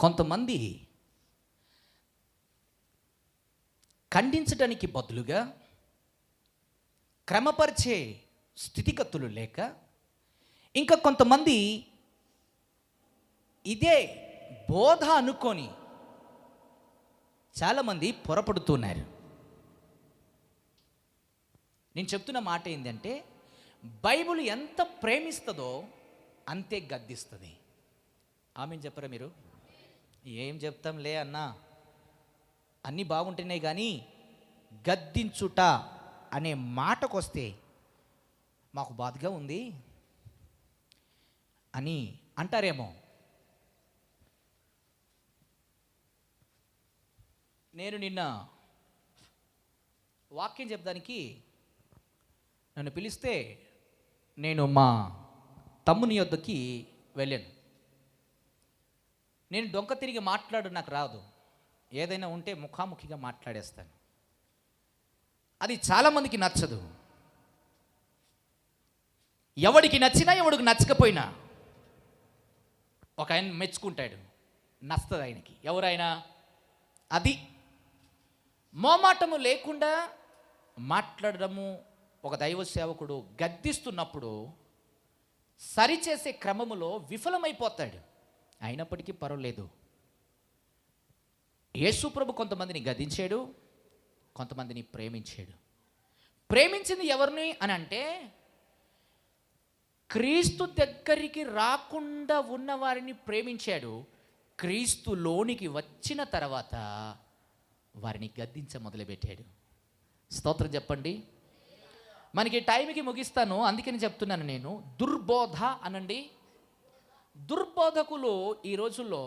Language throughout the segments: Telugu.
కొంతమంది ఖండించడానికి బదులుగా క్రమపరిచే స్థితిగతులు లేక, ఇంకా కొంతమంది ఇదే బోధ అనుకొని చాలామంది పొరపడుతున్నారు. నేను చెప్తున్న మాట ఏంటంటే, బైబిల్ ఎంత ప్రేమిస్తుందో అంతే గద్దిస్తుంది. ఆమెను చెప్పరా మీరు? ఏం చెప్తాంలే అన్నా, అన్నీ బాగుంటున్నాయి, కానీ గద్దించుట అనే మాటకు వస్తే మాకు బాధగా ఉంది అని అంటారేమో. నేను నిన్న వాక్యం చెప్పడానికి నన్ను పిలిస్తే నేను మా తమ్ముని యొద్దకి వెళ్ళాను. నేను డొంక తిరిగి మాట్లాడు నాకు రాదు, ఏదైనా ఉంటే ముఖాముఖిగా మాట్లాడేస్తాను. అది చాలామందికి నచ్చదు. ఎవడికి నచ్చినా ఎవడికి నచ్చకపోయినా ఒక ఆయన మెచ్చుకుంటాడు, నచ్చుతుంది ఆయనకి. ఎవరైనా అది మోమాటము లేకుండా మాట్లాడడము. ఒక దైవ సేవకుడు గద్దిస్తున్నప్పుడు సరిచేసే క్రమములో విఫలమైపోతాడు. అయినప్పటికీ పర్వాలేదు. యేసు ప్రభు కొంతమందిని గద్దించాడు, కొంతమందిని ప్రేమించాడు. ప్రేమించింది ఎవరిని అని అంటే, క్రీస్తు దగ్గరికి రాకుండా ఉన్న వారిని ప్రేమించాడు. క్రీస్తులోనికి వచ్చిన తర్వాత వారిని గద్దించ మొదలుపెట్టాడు. స్తోత్రం చెప్పండి. మనకి టైంకి ముగిస్తాను, అందుకని చెప్తున్నాను నేను. దుర్బోధ అనండి. దుర్బోధకులు ఈ రోజుల్లో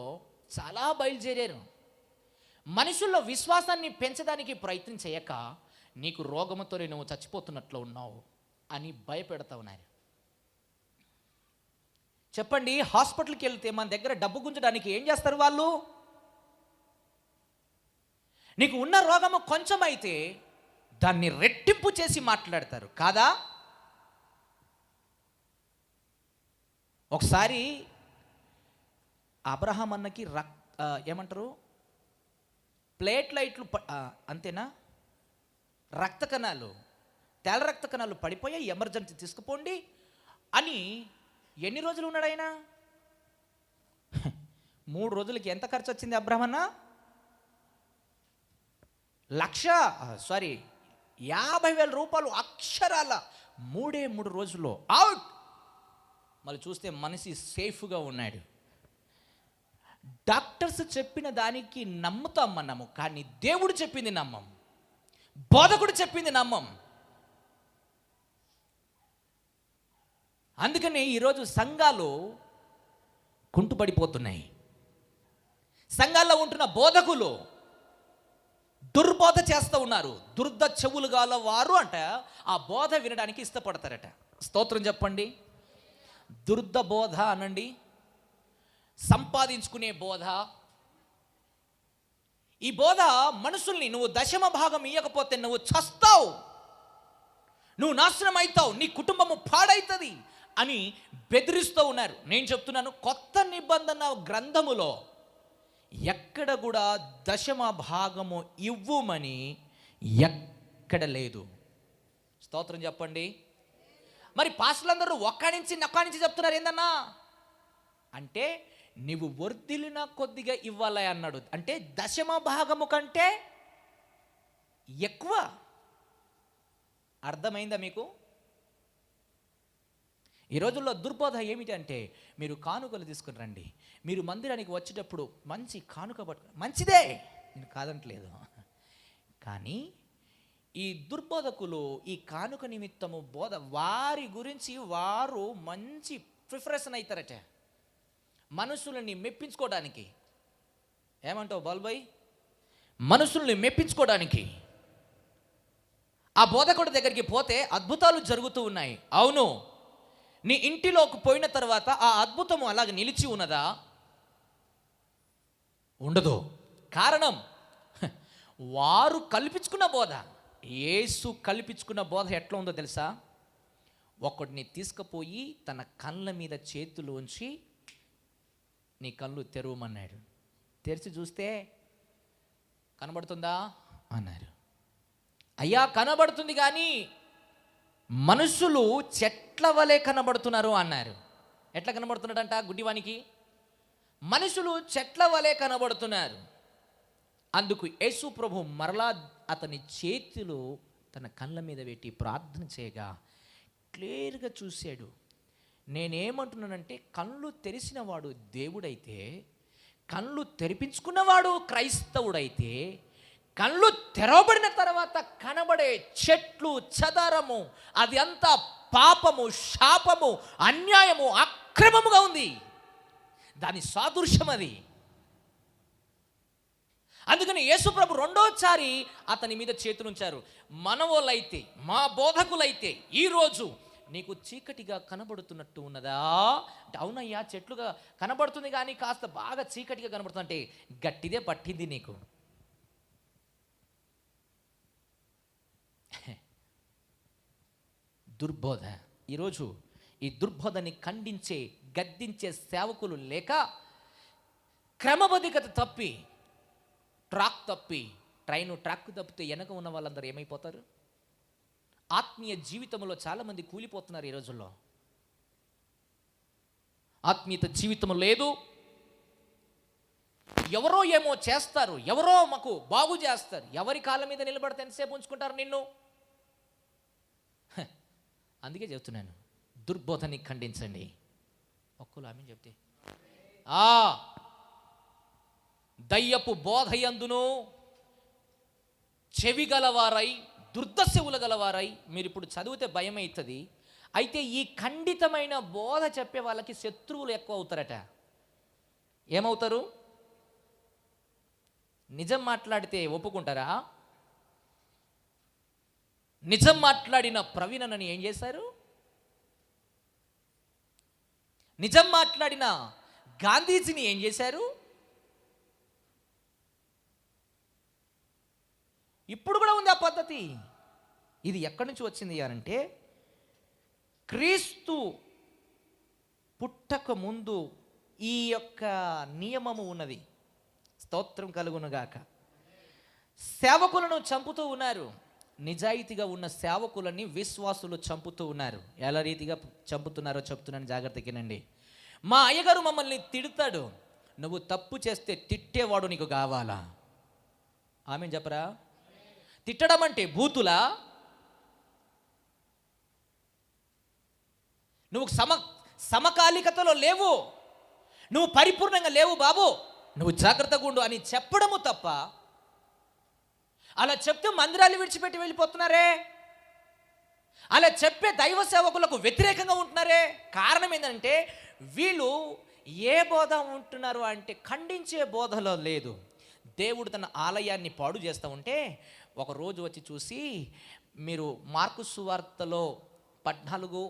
చాలా బయలుదేరారు. మనుషుల్లో విశ్వాసాన్ని పెంచడానికి ప్రయత్నం చేయక, నీకు రోగముతో నువ్వు చచ్చిపోతున్నట్లు ఉన్నావు అని భయపెడతా ఉన్నారు. చెప్పండి, హాస్పిటల్కి వెళ్తే మన దగ్గర డబ్బు గుంజడానికి ఏం చేస్తారు వాళ్ళు? నీకు ఉన్న రోగము కొంచెం అయితే దాన్ని రెట్టింపు చేసి మాట్లాడతారు కాదా? ఒకసారి అబ్రహాం అన్నకి ఏమంటారు, ప్లేట్లైట్లు అంతేనా, రక్త కణాలు, తెల్ల రక్త కణాలు పడిపోయాయి, ఎమర్జెన్సీ తీసుకుపోండి అని. ఎన్ని రోజులు ఉన్నాడు ఆయన? 3 రోజులకి ఎంత ఖర్చు వచ్చింది అబ్రహాం అన్న? 50,000 రూపాయలు అక్షరాల 3 రోజుల్లో అవుట్. మళ్ళీ చూస్తే మనిషి సేఫ్గా ఉన్నాడు. డాక్టర్స్ చెప్పిన దానికి నమ్ముతాం మనము, కానీ దేవుడు చెప్పింది నమ్మం, బోధకుడు చెప్పింది నమ్మం. అందుకని ఈరోజు సంఘాలు కుంటుపడిపోతున్నాయి. సంఘాల్లో ఉంటున్న బోధకులు దుర్బోధ చేస్తూ ఉన్నారు. దుర్ద చెవులు గల వారు అంట ఆ బోధ వినడానికి ఇష్టపడతారట. స్తోత్రం చెప్పండి. దుర్ద బోధ అనండి, సంపాదించుకునే బోధ. ఈ బోధ మనుషుల్ని, నువ్వు 10వ భాగం ఇవ్వకపోతే నువ్వు చస్తావు, నువ్వు నాశనం అవుతావు, నీ కుటుంబము పాడవుతుంది అని బెదిరిస్తూ ఉన్నారు. నేను చెప్తున్నాను, కొత్త నిబంధన గ్రంథములో ఎక్కడ కూడా 10వ భాగము ఇవ్వమని ఎక్కడ లేదు. స్తోత్రం చెప్పండి. మరి పాస్టర్లందరూ ఒక్కడి నుంచి చెప్తున్నారు ఏందన్నా అంటే, నువ్వు వర్ధిల్లిన కొద్దిగా ఇవ్వాలి అన్నాడు. అంటే 10వ భాగము కంటే ఎక్కువ. అర్థమైందా మీకు? ఈ రోజుల్లో దుర్బోధ ఏమిటి అంటే, మీరు కానుకలు తీసుకుని రండి, మీరు మందిరానికి వచ్చేటప్పుడు మంచి కానుక మంచిదే, నేను కాదంటలేదు. కానీ ఈ దుర్బోధకులు ఈ కానుక నిమిత్తము బోధ, వారి గురించి వారు మంచి ప్రిఫరెన్స్ అవుతారట, మనుషులని మెప్పించుకోవడానికి. ఏమంటావు బాల్బాయ్? మనుషుల్ని మెప్పించుకోవడానికి ఆ బోధకుడి దగ్గరికి పోతే అద్భుతాలు జరుగుతూ ఉన్నాయి. అవును, నీ ఇంటిలోకి పోయిన తర్వాత ఆ అద్భుతము అలాగ నిలిచి ఉన్నదా? ఉండదు. కారణం, వారు కల్పించుకున్న బోధ. యేసు కల్పించుకున్న బోధ ఎట్లా ఉందో తెలుసా? ఒకడిని తీసుకుపోయి తన కళ్ళ మీద చేతులు ఉంచి నీ కళ్ళు తెరవమన్నాడు. తెరిచి చూస్తే కనబడుతుందా అన్నారు. అయ్యా కనబడుతుంది, కానీ మనుషులు చెట్ల వలె కనబడుతున్నారు అన్నారు. ఎట్లా కనబడుతున్నాడంట గుడ్డివానికి? మనుషులు చెట్ల వలె కనబడుతున్నారు. అందుకు యేసు ప్రభు మరలా అతని చేతులు తన కళ్ళ మీద పెట్టి ప్రార్థన చేయగా క్లియర్గా చూశాడు. నేనేమంటున్నానంటే, కళ్ళు తెరిచిన వాడు దేవుడైతే, కళ్ళు తెరిపించుకున్నవాడు క్రైస్తవుడైతే, కళ్ళు తెరవబడిన తర్వాత కనబడే చెట్లు చెదారము అది అంతా పాపము, శాపము, అన్యాయము, అక్రమముగా ఉంది. దాని సాదృశ్యం అది. అందుకని యేసుప్రభు రెండోసారి అతని మీద చేతులుంచారు. మనవోళ్ళైతే, మా బోధకులైతే ఈరోజు నీకు చీకటిగా కనబడుతున్నట్టు ఉన్నదా అంటే, అవునయ్యా చెట్లుగా కనబడుతుంది కానీ కాస్త బాగా చీకటిగా కనబడుతుంది అంటే, గట్టిదే పట్టింది నీకు. దుర్బోధ. ఈరోజు ఈ దుర్బోధని ఖండించే, గద్దించే సేవకులు లేక, క్రమబద్ధీకత తప్పి, ట్రాక్ తప్పితే వెనక ఉన్న వాళ్ళందరూ ఏమైపోతారు? ఆత్మీయ జీవితంలో చాలామంది కూలిపోతున్నారు ఈ రోజుల్లో. ఆత్మీయత జీవితం లేదు. ఎవరో ఏమో చేస్తారు, ఎవరో మాకు బాగు చేస్తారు. ఎవరి కాళ్ళ మీద నిలబడితే ఎంతసేపు ఉంచుకుంటారు నిన్ను? అందుకే చెప్తున్నాను, దుర్బోధని ఖండించండి. ఒక్కలు ఆమె చెప్తే దయ్యపు బోధయందును చెవి గలవారై, దుర్దశవులు గలవారై, మీరు ఇప్పుడు చదివితే భయం అవుతుంది. అయితే ఈ ఖండితమైన బోధ చెప్పే వాళ్ళకి శత్రువులు ఎక్కువ అవుతారట. ఏమవుతారు? నిజం మాట్లాడితే ఒప్పుకుంటారా? నిజం మాట్లాడిన ప్రవీణని ఏం చేశారు? నిజం మాట్లాడిన గాంధీజీని ఏం చేశారు? ఇప్పుడు కూడా ఉంది ఆ పద్ధతి. ఇది ఎక్కడి నుంచి వచ్చింది అంటే, క్రీస్తు పుట్టక ముందు ఈ యొక్క నియమము ఉన్నది. స్తోత్రం కలుగునుగాక. సేవకులను చంపుతూ ఉన్నారు. నిజాయితీగా ఉన్న సేవకులని విశ్వాసులు చంపుతూ ఉన్నారు. ఎలా రీతిగా చంపుతున్నారో చెప్తున్నాను, జాగ్రత్తగానండి. మా అయ్యగారు మమ్మల్ని తిడతాడు, నువ్వు తప్పు చేస్తే తిట్టేవాడు నీకు కావాలా? ఆమె చెప్పరా? తిట్టడం అంటే బూతులా? నువ్వు సమకాలికతలో లేవు, నువ్వు పరిపూర్ణంగా లేవు బాబు, నువ్వు జాగ్రత్తగా ఉండు అని చెప్పడము తప్ప, అలా చెప్తే మందిరాలు విడిచిపెట్టి వెళ్ళిపోతున్నారే, అలా చెప్పే దైవ సేవకులకు వ్యతిరేకంగా ఉంటున్నారే. కారణం ఏంటంటే, వీళ్ళు ఏ బోధ ఉంటున్నారు అంటే ఖండించే బోధలో లేదు. దేవుడు తన ఆలయాన్ని పాడు చేస్తూ ఉంటే ఒకరోజు వచ్చి చూసి, మీరు మార్కు సువార్తలో 14,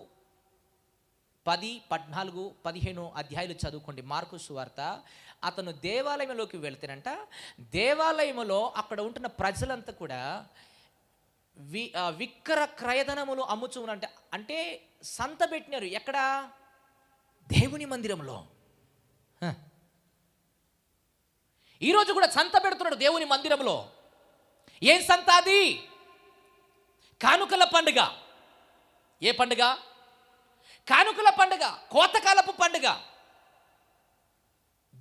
10, 14, 15 అధ్యాయులు చదువుకోండి. మార్కు సువార్త. అతను దేవాలయంలోకి వెళ్తేనంట, దేవాలయంలో అక్కడ ఉంటున్న ప్రజలంతా కూడా విక్ర క్రయధనములు అమ్ముచు అంటే సంత పెట్టినారు. ఎక్కడ? దేవుని మందిరంలో. ఈరోజు కూడా సంత పెడుతున్నాడు దేవుని మందిరంలో. ఏం సంత అది? కానుకల పండుగ. ఏ పండుగ? కానుకల పండుగ, కోతకాలపు పండుగ.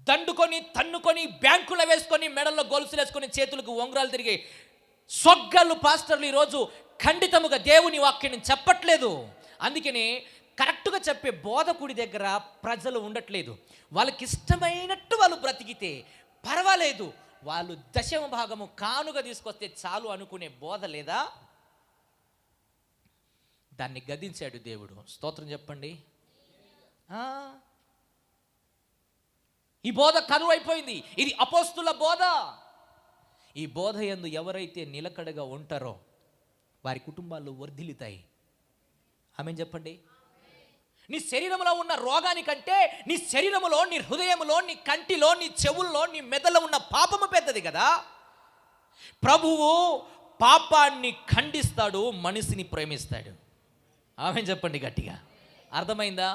దండుకొని, తన్నుకొని, బ్యాంకులో వేసుకొని, మెడల్లో గొలుసులు వేసుకొని, చేతులకు ఉంగరాలు తిరిగి సొగ్గలు పాస్టర్లు ఈరోజు ఖండితముగా దేవుని వాక్యాన్ని చెప్పట్లేదు. అందుకని కరెక్ట్గా చెప్పే బోధకుడి దగ్గర ప్రజలు ఉండట్లేదు. వాళ్ళకి ఇష్టమైనట్టు వాళ్ళు బ్రతికితే పర్వాలేదు, వాళ్ళు దశమ భాగము కానుగా తీసుకొస్తే చాలు అనుకునే బోధ లేదా? దాన్ని గద్దించాడు దేవుడు. స్తోత్రం చెప్పండి. ఈ బోధ కరువు అయిపోయింది. ఇది అపోస్తుల బోధ. ఈ బోధ యందు ఎవరైతే నిలకడగా ఉంటారో వారి కుటుంబాలు వర్ధిల్లుతాయి. ఆమేన్ చెప్పండి. నీ శరీరంలో ఉన్న రోగానికంటే నీ శరీరంలో, నీ హృదయంలో, నీ కంటిలో, నీ చెవుల్లో, నీ మెదలో ఉన్న పాపము పెద్దది కదా. ప్రభువు పాపాన్ని ఖండిస్తాడు, మనిషిని ప్రేమిస్తాడు. ఆమేన్ చెప్పండి గట్టిగా. అర్థమైందా?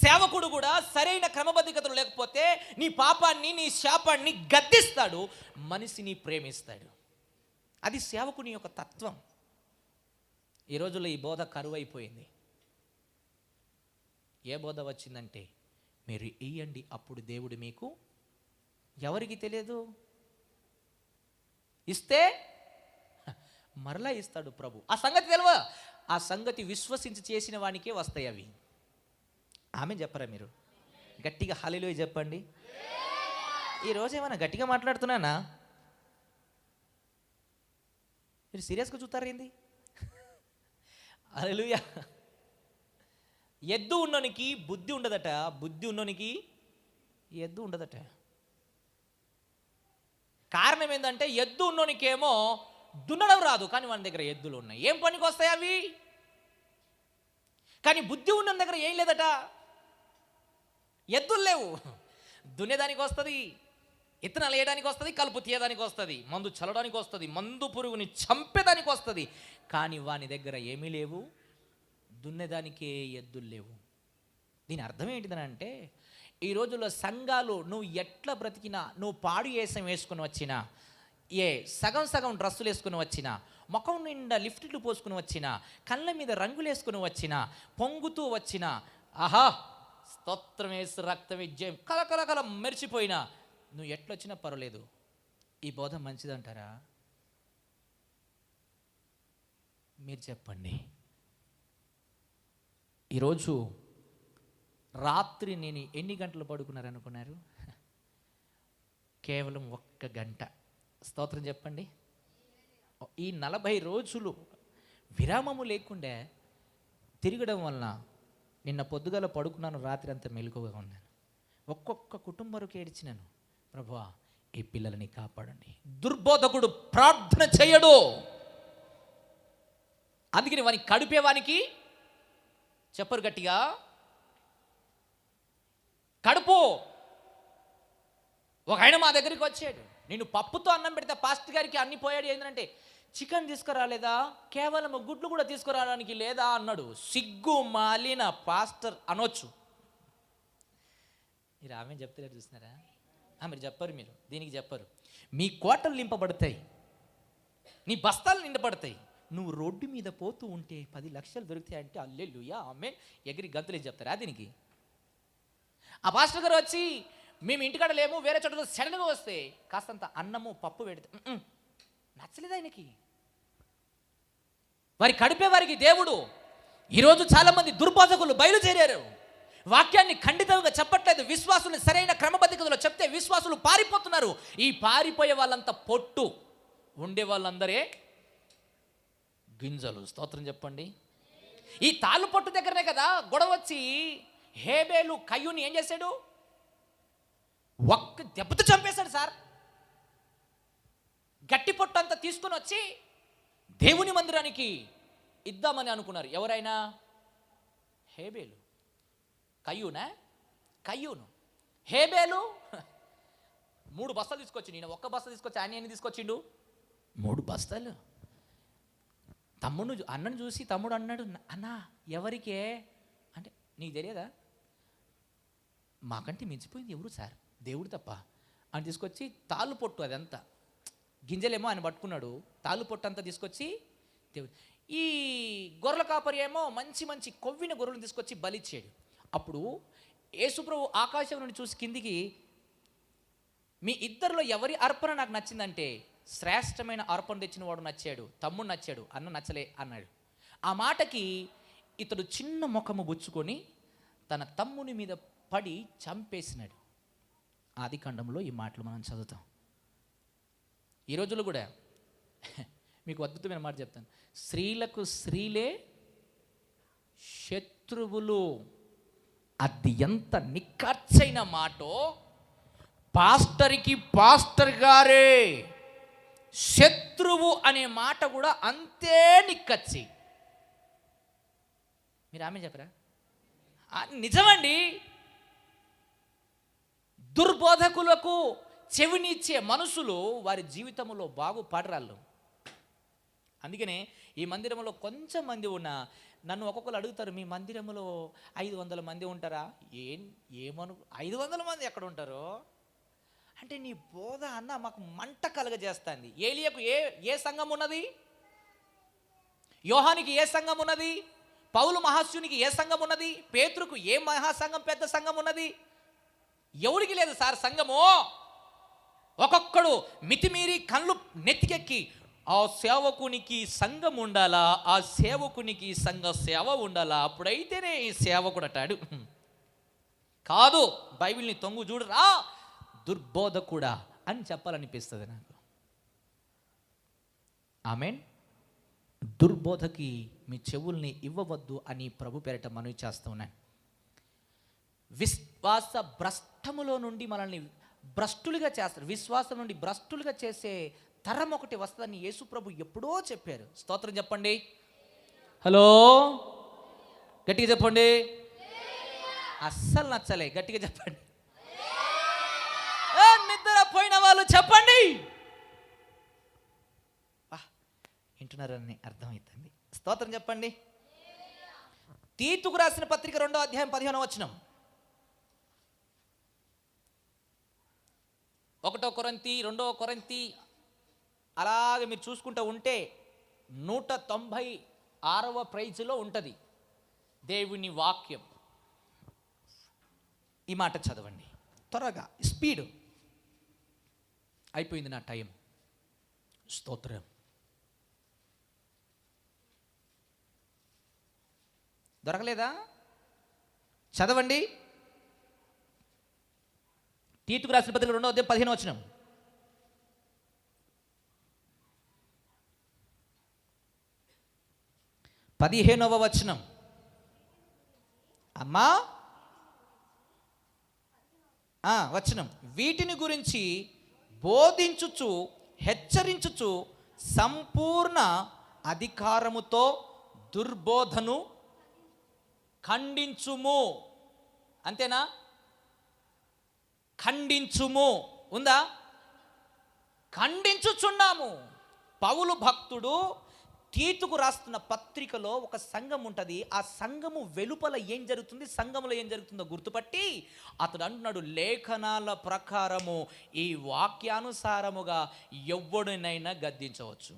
సేవకుడు కూడా సరైన క్రమబద్ధీకతలు లేకపోతే నీ పాపాన్ని, నీ శాపాన్ని గద్దిస్తాడు, మనిషిని ప్రేమిస్తాడు. అది సేవకుని యొక్క తత్వం. ఈ రోజుల్లో ఈ బోధ కరువైపోయింది. ఏ బోధ వచ్చిందంటే, మీరు ఇయ్యండి అప్పుడు దేవుడు మీకు, ఎవరికి తెలియదు, ఇస్తే మరలా ఇస్తాడు ప్రభు. ఆ సంగతి తెలియదు. ఆ సంగతి విశ్వసించి చేసిన వానికే వస్తాయి అవి. ఆమె చెప్పరా మీరు? గట్టిగా హల్లెలూయా చెప్పండి. ఈరోజు ఏమైనా గట్టిగా మాట్లాడుతున్నానా? మీరు సీరియస్గా చూస్తారేంది? హల్లెలూయా. ఎద్దు ఉన్నోనికి బుద్ధి ఉండదట, బుద్ధి ఉన్నోనికి ఎద్దు ఉండదట. కారణం ఏంటంటే, ఎద్దు ఉన్నోనికేమో దున్నడం రాదు, కానీ వాని దగ్గర ఎద్దులు ఉన్నాయి. ఏం పనికి వస్తాయి అవి? కానీ బుద్ధి ఉన్న దగ్గర ఏం లేదట, ఎద్దులు లేవు. దున్నేదానికి వస్తుంది, ఇత్తనాలు వేయడానికి వస్తుంది, కలుపు తీయడానికి వస్తుంది, మందు చల్లడానికి వస్తుంది, మందు పురుగుని చంపేదానికి వస్తుంది. కానీ వాని దగ్గర ఏమీ లేవు, దున్నేదానికే ఎద్దులు లేవు. దీని అర్థం ఏంటిదనంటే, ఈ రోజుల్లో సంఘాలు నువ్వు ఎట్లా బ్రతికినా, నువ్వు పాడు వేసం వేసుకుని వచ్చినా, ఏ సగం సగం డ్రెస్సులు వేసుకుని వచ్చినా, ముఖం నిండా లిఫ్ట్లు పోసుకుని వచ్చినా, కళ్ళ మీద రంగులు వేసుకుని వచ్చినా, పొంగుతూ వచ్చినా, ఆహా స్తోత్రం వేసి రక్తం విజయం కలకలకల మెరిచిపోయినా, నువ్వు ఎట్లొచ్చినా పర్వాలేదు. ఈ బోధ మంచిదంటారా? మీరు చెప్పండి. ఈరోజు రాత్రి నేను ఎన్ని గంటలు పడుకున్నారనుకున్నారు? కేవలం 1 గంట. స్తోత్రం చెప్పండి. ఈ 40 రోజులు విరామము లేకుండా తిరగడం వలన నిన్న పొద్దుగల పడుకున్నాను, రాత్రి అంతా మెలకువగా ఉన్నాను. ఒక్కొక్క కుటుంబరికి ఏడ్చినాను, ప్రభువా ఈ పిల్లలని కాపాడండి. దుర్బోధకుడు ప్రార్థన చేయడు, అందుకని వానికి కడుపేవానికి చెప్పరు గట్టిగా, కడుపు. ఒక ఆయన మా దగ్గరికి వచ్చాడు, నేను పప్పుతో అన్నం పెడితే పాస్టర్ గారికి అన్ని పోయాడు. ఏంటంటే, చికెన్ తీసుకురాలేదా, కేవలం గుడ్లు కూడా తీసుకురావడానికి లేదా అన్నాడు. సిగ్గు మాలిన పాస్టర్ అనొచ్చు. మీరు ఆమె చెప్తలేరు, చూస్తున్నారా? మీరు చెప్పరు, మీరు దీనికి చెప్పరు. మీ కోటలు నింపబడతాయి, నీ బస్తాలు నిండబడతాయి. నువ్వు రోడ్డు మీద పోతూ ఉంటే 10 లక్షలు దొరుకుతాయి అంటే హల్లెలూయా ఆమెన్ ఎగిరి గంతులే చెప్తారా దీనికి? ఆ పాస్టర్ గారు వచ్చి, మేము ఇంటికాడ లేము, వేరే చోట సడన్గా వస్తే కాస్తంత అన్నము పప్పు పెడితే నచ్చలేదు ఆయనకి. వారి కడిపే వారికి దేవుడు. ఈరోజు చాలామంది దుర్బోధకులు బయలుదేరారు, వాక్యాన్ని ఖండితంగా చెప్పట్లేదు. విశ్వాసులు సరైన క్రమబద్ధకతలో చెప్తే విశ్వాసులు పారిపోతున్నారు. ఈ పారిపోయే వాళ్ళంతా పొట్టు, ఉండే వాళ్ళందరే గింజలు. స్తోత్రం చెప్పండి. ఈ తాళ్ళు పొట్టు దగ్గరనే కదా గొడవ వచ్చి హేబేలు కయ్యూని ఏం చేశాడు? ఒక్క దెబ్బతో చంపేశాడు సార్. గట్టి పొట్టు అంతా తీసుకుని వచ్చి దేవుని మందిరానికి ఇద్దామని అనుకున్నారు. ఎవరైనా? హేబేలు. కయ్యూను. హేబేలు 3 బస్తాలు తీసుకొచ్చి, నేను 1 బస్తా తీసుకొచ్చి, ఆయన ఎన్ని తీసుకొచ్చిండు? 3 బస్తాలు. అన్నను చూసి తమ్ముడు అన్నాడు, అన్నా ఎవరికే అంటే, నీకు తెలియదా? మాకంటే మించిపోయింది ఎవరు సార్? దేవుడు తప్ప అని తీసుకొచ్చి తాళ్ళు పొట్టు, అదంతా గింజలేమో ఆయన పట్టుకున్నాడు, తాళ్ళు పొట్టు అంతా తీసుకొచ్చి దేవుడు. ఈ గొర్రెల కాపరి ఏమో మంచి మంచి కొవ్విన గొర్రెలను తీసుకొచ్చి బలిచ్చాడు. అప్పుడు యేసుప్రభు ఆకాశం నుండి చూసి కిందికి, మీ ఇద్దరిలో ఎవరి అర్పణ నాకు నచ్చిందంటే, శ్రేష్టమైన అర్పణ తెచ్చిన వాడు నచ్చాడు, తమ్ముడు నచ్చాడు, అన్న నచ్చలే అన్నాడు. ఆ మాటకి ఇతడు చిన్న ముఖము బుచ్చుకొని తన తమ్ముని మీద పడి చంపేసినాడు. ఆదికాండంలో ఈ మాటలు మనం చదువుతాం. ఈ రోజుల్లో కూడా మీకు అద్భుతమైన మాట చెప్తాను, స్త్రీలకు స్త్రీలే శత్రువులు. అది ఎంత నిక్కచ్చైన మాటో! పాస్టర్కి పాస్టర్ గారే శత్రువు అనే మాట కూడా అంతే నిక్కచ్చి. మీరు ఆమె చెప్పరా? నిజమండి. దుర్బోధకులకు చెవినిచ్చే మనుషులు వారి జీవితంలో బాగుపడరాళ్ళు. అందుకనే ఈ మందిరంలో కొంచెం మంది ఉన్నా నన్ను ఒక్కొక్కరు అడుగుతారు, మీ మందిరంలో 500 మంది ఉంటారా? ఏమను 500 మంది ఎక్కడ ఉంటారు అంటే, నీ బోధ అన్న మాకు మంట కలగజేస్తుంది. ఏలియాకు ఏ సంఘం ఉన్నది? యోహానికి ఏ సంఘం ఉన్నది? పౌలు మహాశయునికి ఏ సంఘం ఉన్నది? పేతురుకు ఏ మహాసంఘం, పెద్ద సంఘం ఉన్నది? ఎవరికి లేదు సార్ సంఘము. ఒక్కొక్కడు మితిమీరి కళ్ళు నెత్తికెక్కి, ఆ సేవకునికి సంఘం ఉండాలా, ఆ సేవకునికి సంఘ సేవ ఉండాలా, అప్పుడైతేనే ఈ సేవకుడు అంటాడు. కాదు, బైబిల్ని తొంగు చూడరా దుర్బోధకుడా అని చెప్పాలనిపిస్తుంది నాకు. ఆమేన్. దుర్బోధకి మీ చెవుల్ని ఇవ్వవద్దు అని ప్రభు పేరిట మనవి చేస్తూ ఉన్నాను. విశ్వాస భ్రష్టములో నుండి మనల్ని భ్రష్టులుగా చేస్తారు. విశ్వాసం నుండి భ్రష్టులుగా చేసే తరం ఒకటి వస్తుందని యేసు ప్రభు ఎప్పుడో చెప్పారు. స్తోత్రం చెప్పండి. హలో, గట్టిగా చెప్పండి. అస్సలు నచ్చలే, గట్టిగా చెప్పండి. నిద్ర పోయిన వాళ్ళు చెప్పండి. వింటున్నారని అర్థమవుతుంది. స్తోత్రం చెప్పండి. తీతుకు రాసిన పత్రిక 2వ అధ్యాయం 15వ వచనం. 1వ కొరింథీ 2వ కొరింథీ అలాగే మీరు చూసుకుంటూ ఉంటే 196వ ప్రైజ్లో ఉంటుంది దేవుని వాక్యం. ఈ మాట చదవండి త్వరగా, స్పీడ్ అయిపోయింది నా టైం. స్తోత్రం. దొరకలేదా? చదవండి. తీతుకు రాసిన పత్రిక 2వ అధ్యాయం 15వ వచనం. పదిహేనవ వచనం. అమ్మా వచనం, వీటిని గురించి బోధించుచు హెచ్చరించుచు సంపూర్ణ అధికారముతో దుర్బోధను ఖండించుము. అంతేనా? ఖండించుము ఉందా? ఖండించుచున్నాము. పౌలు భక్తుడు తీతుకు రాస్తున్న పత్రికలో ఒక సంఘం ఉంటుంది. ఆ సంఘము వెలుపల ఏం జరుగుతుంది, సంఘములో ఏం జరుగుతుందో గుర్తుపట్టి అతడు అంటున్నాడు, లేఖనాల ప్రకారము ఈ వాక్యానుసారముగా ఎవ్వడినైనా గద్దించవచ్చు.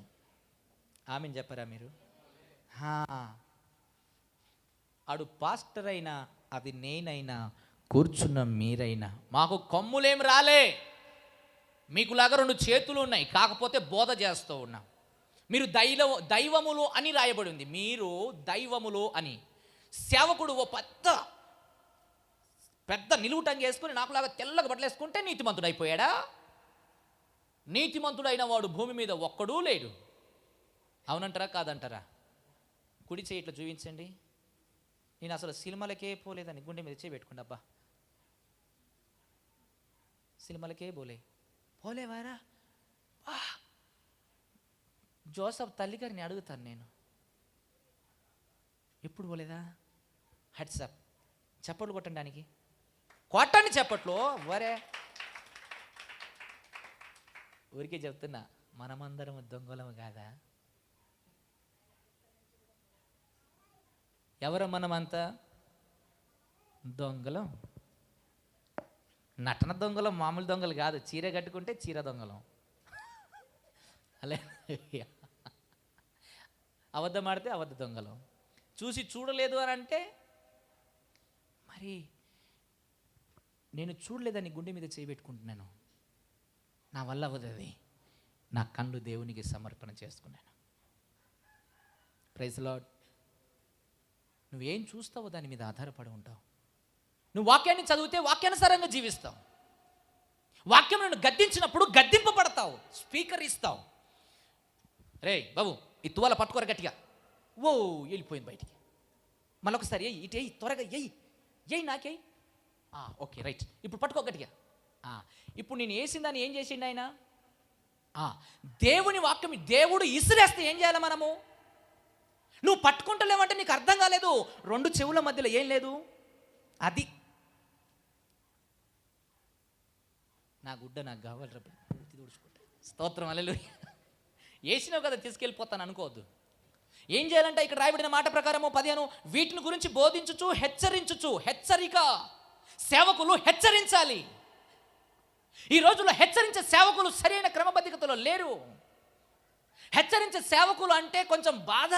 ఆమెను చెప్పారా మీరు? ఆడు పాస్టర్ అయినా, అది నేనైనా, కూర్చున్న మీరైనా, మాకు కొమ్ములేం రాలే, మీకులాగా 2 చేతులు ఉన్నాయి, కాకపోతే బోధ చేస్తూ ఉన్నాం. మీరు దైవములు అని రాయబడి ఉంది. మీరు దైవములు అని. సేవకుడు ఓ పెద్ద నిలువుటంగి వేసుకుని నాకులాగా తెల్లగా బట్టలు వేసుకుంటే నీతిమంతుడు అయిపోయాడా? నీతిమంతుడైన వాడు భూమి మీద ఒక్కడూ లేడు. అవునంటారా కాదంటారా? కుడి చేయి ఇట్లా చూపించండి. నేను అసలు సినిమాలకే పోలేదని గుండె మీద చేపెట్టుకోండి. అబ్బా, సినిమాలకే పోలేవారా? జోసఫ్ తల్లిగారిని అడుగుతాను నేను, ఎప్పుడు పోలేదా? హెడ్సప్, చప్పట్లు కొట్టడానికి కొట్టండి చప్పట్లు. వరే ఊరికే చెప్తున్నా, మనమందరం దొంగలము కాదా? ఎవరు మనమంతా? దొంగలం. నటన దొంగలం, మామూలు దొంగలు కాదు. చీర కట్టుకుంటే చీర దొంగలం. అలే, అబద్ధం ఆడితే అబద్ధ దొంగలం. చూసి చూడలేదు అని అంటే, మరి నేను చూడలేదని గుండె మీద చేయబెట్టుకుంటున్నాను. నా వల్ల అవ్వదు అది. నా కళ్ళు దేవునికి సమర్పణ చేసుకున్నాను. Praise lord. నువ్వేం చూస్తావో దాని మీద ఆధారపడి ఉంటావు. నువ్వు వాక్యాన్ని చదివితే వాక్యానుసారంగా జీవిస్తావు. వాక్యం నువ్వు గద్దించినప్పుడు గద్దింపబడతావు, స్పీకర్ ఇస్తావు. రే బాబు, ఈ తువాల పట్టుకోర గట్టిగా. ఓ, వెళ్ళిపోయింది బయటికి. మళ్ళొకసారి ఎయ్యి, ఇటు ఎయ్యి, త్వరగా ఎయ్యి నాకేయి. ఓకే రైట్, ఇప్పుడు పట్టుకో గట్టిగా. ఇప్పుడు నేను వేసిందని ఏం చేసిండు ఆయన? దేవుని వాక్యం దేవుడు ఇసిరేస్తే ఏం చేయాలి మనము? నువ్వు పట్టుకుంటలేవంటే నీకు అర్థం కాలేదు. 2 చెవుల మధ్యలో ఏం లేదు. అది నా గుడ్డ నాకు కావాలి, పూర్తి తుడుచుకుంటా. స్తోత్రం హల్లెలూయా. వేసినావు కదా తీసుకెళ్ళిపోతాను అనుకోవద్దు. ఏం చేయాలంటే ఇక్కడ రాయబడిన మాట ప్రకారము 15 వీటిని గురించి బోధించుచు హెచ్చరించుచు, హెచ్చరిక, సేవకులు హెచ్చరించాలి. ఈ రోజుల్లో హెచ్చరించే సేవకులు సరైన క్రమబద్ధకతలో లేరు. హెచ్చరించే సేవకులు అంటే కొంచెం బాధ.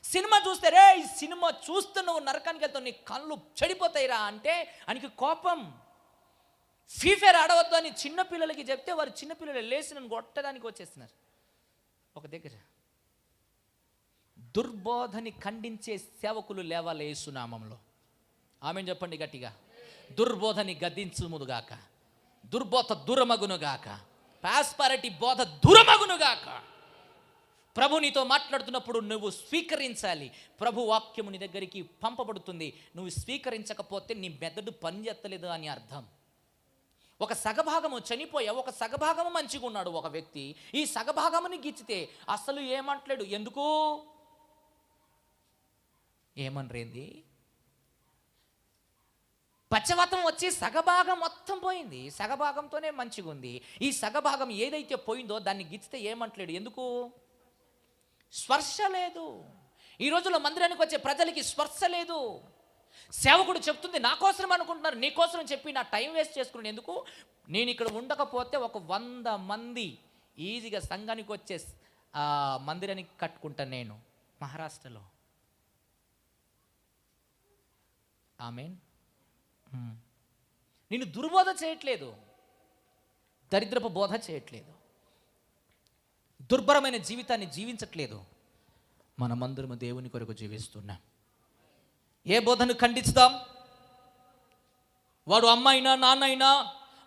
సినిమా చూస్తే, రే ఈ సినిమా చూస్తే నువ్వు నరకానికి వెళ్తావు, నీ కళ్ళు చెడిపోతాయిరా అంటే ఆయనకి కోపం. ఫీఫేర్ ఆడవద్దు అని చిన్నపిల్లలకి చెప్తే వారు చిన్నపిల్లలు లేచి నన్ను కొట్టడానికి వచ్చేస్తున్నారు. ఒక దగ్గర దుర్బోధని ఖండించే సేవకులు లేవాలి యేసునామంలో. ఆమేన్ చెప్పండి గట్టిగా. దుర్బోధని గద్దించుముగాక, దుర్బోధ దూరమగునుగాక, ప్రాస్పరిటీ బోధ దూరమగునుగాక. ప్రభు నీతో మాట్లాడుతున్నప్పుడు నువ్వు స్వీకరించాలి. ప్రభు వాక్యము నీ దగ్గరికి పంపబడుతుంది. నువ్వు స్వీకరించకపోతే నీ మెదడు పనిచేస్తలేదు అని అర్థం. ఒక సగభాగము చనిపోయా, ఒక సగభాగము మంచిగా ఉన్నాడు ఒక వ్యక్తి. ఈ సగభాగముని గిచ్చితే అసలు ఏమంటలేడు. ఎందుకు ఏమనరేంది? పచ్చవాతం వచ్చి సగభాగం మొత్తం పోయింది. సగభాగంతోనే మంచిగా ఉంది. ఈ సగభాగం ఏదైతే పోయిందో దాన్ని గిచ్చితే ఏమంటలేడు. ఎందుకు? స్పర్శ లేదు. ఈ రోజుల్లో మందిరానికి వచ్చే ప్రజలకి స్పర్శ లేదు. సేవకుడు చెప్తుంది నా కోసం అనుకుంటున్నారు, నీ కోసం చెప్పి నా టైం వేస్ట్ చేసుకున్నాను. ఎందుకు? నేను ఇక్కడ ఉండకపోతే ఒక 100 మంది ఈజీగా సంఘానికి వచ్చే మందిరానికి కట్టుకుంటాను నేను మహారాష్ట్రలో. ఆమేన్. నేను దుర్బోధ చేయట్లేదు, దరిద్రపు బోధ చేయట్లేదు, దుర్భరమైన జీవితాన్ని జీవించట్లేదు. మనమందరము దేవుని కొరకు జీవిస్తున్నాం. ఏ బోధను ఖండిస్తాం? వాడు అమ్మ అయినా, నాన్న అయినా,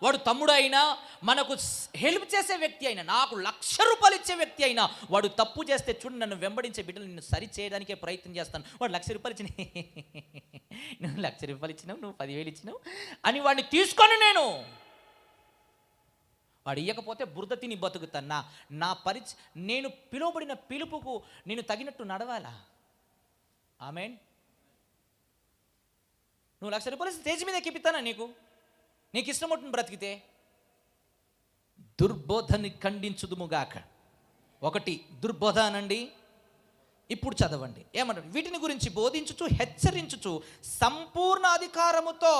వాడు తమ్ముడు అయినా, మనకు హెల్ప్ చేసే వ్యక్తి అయినా, నాకు ₹1,00,000 ఇచ్చే వ్యక్తి అయినా, వాడు తప్పు చేస్తే చూడు నన్ను వెంబడించే బిడ్డలు నిన్ను సరి చేయడానికే ప్రయత్నం చేస్తాను. వాడు ₹1,00,000 ఇచ్చిన, నువ్వు ₹1,00,000 ఇచ్చినావు, నువ్వు 10,000 ఇచ్చినావు అని వాడిని తీసుకొని వాడు ఇయ్యకపోతే బురద తిని బతుకుతాను. నా నేను పిలువబడిన పిలుపుకు నేను తగినట్టు నడవాలా? ఆమేన్. నువ్వు ₹1,00,000 స్టేజ్ మీద ఎక్కిపిస్తానా? నీకు ఇష్టం ఉంటుంది బ్రతికితే. దుర్బోధని ఖండించుదుముగాక. ఒకటి దుర్బోధ అనండి. ఇప్పుడు చదవండి ఏమంటారు? వీటిని గురించి బోధించుచు హెచ్చరించుచు సంపూర్ణ అధికారముతో.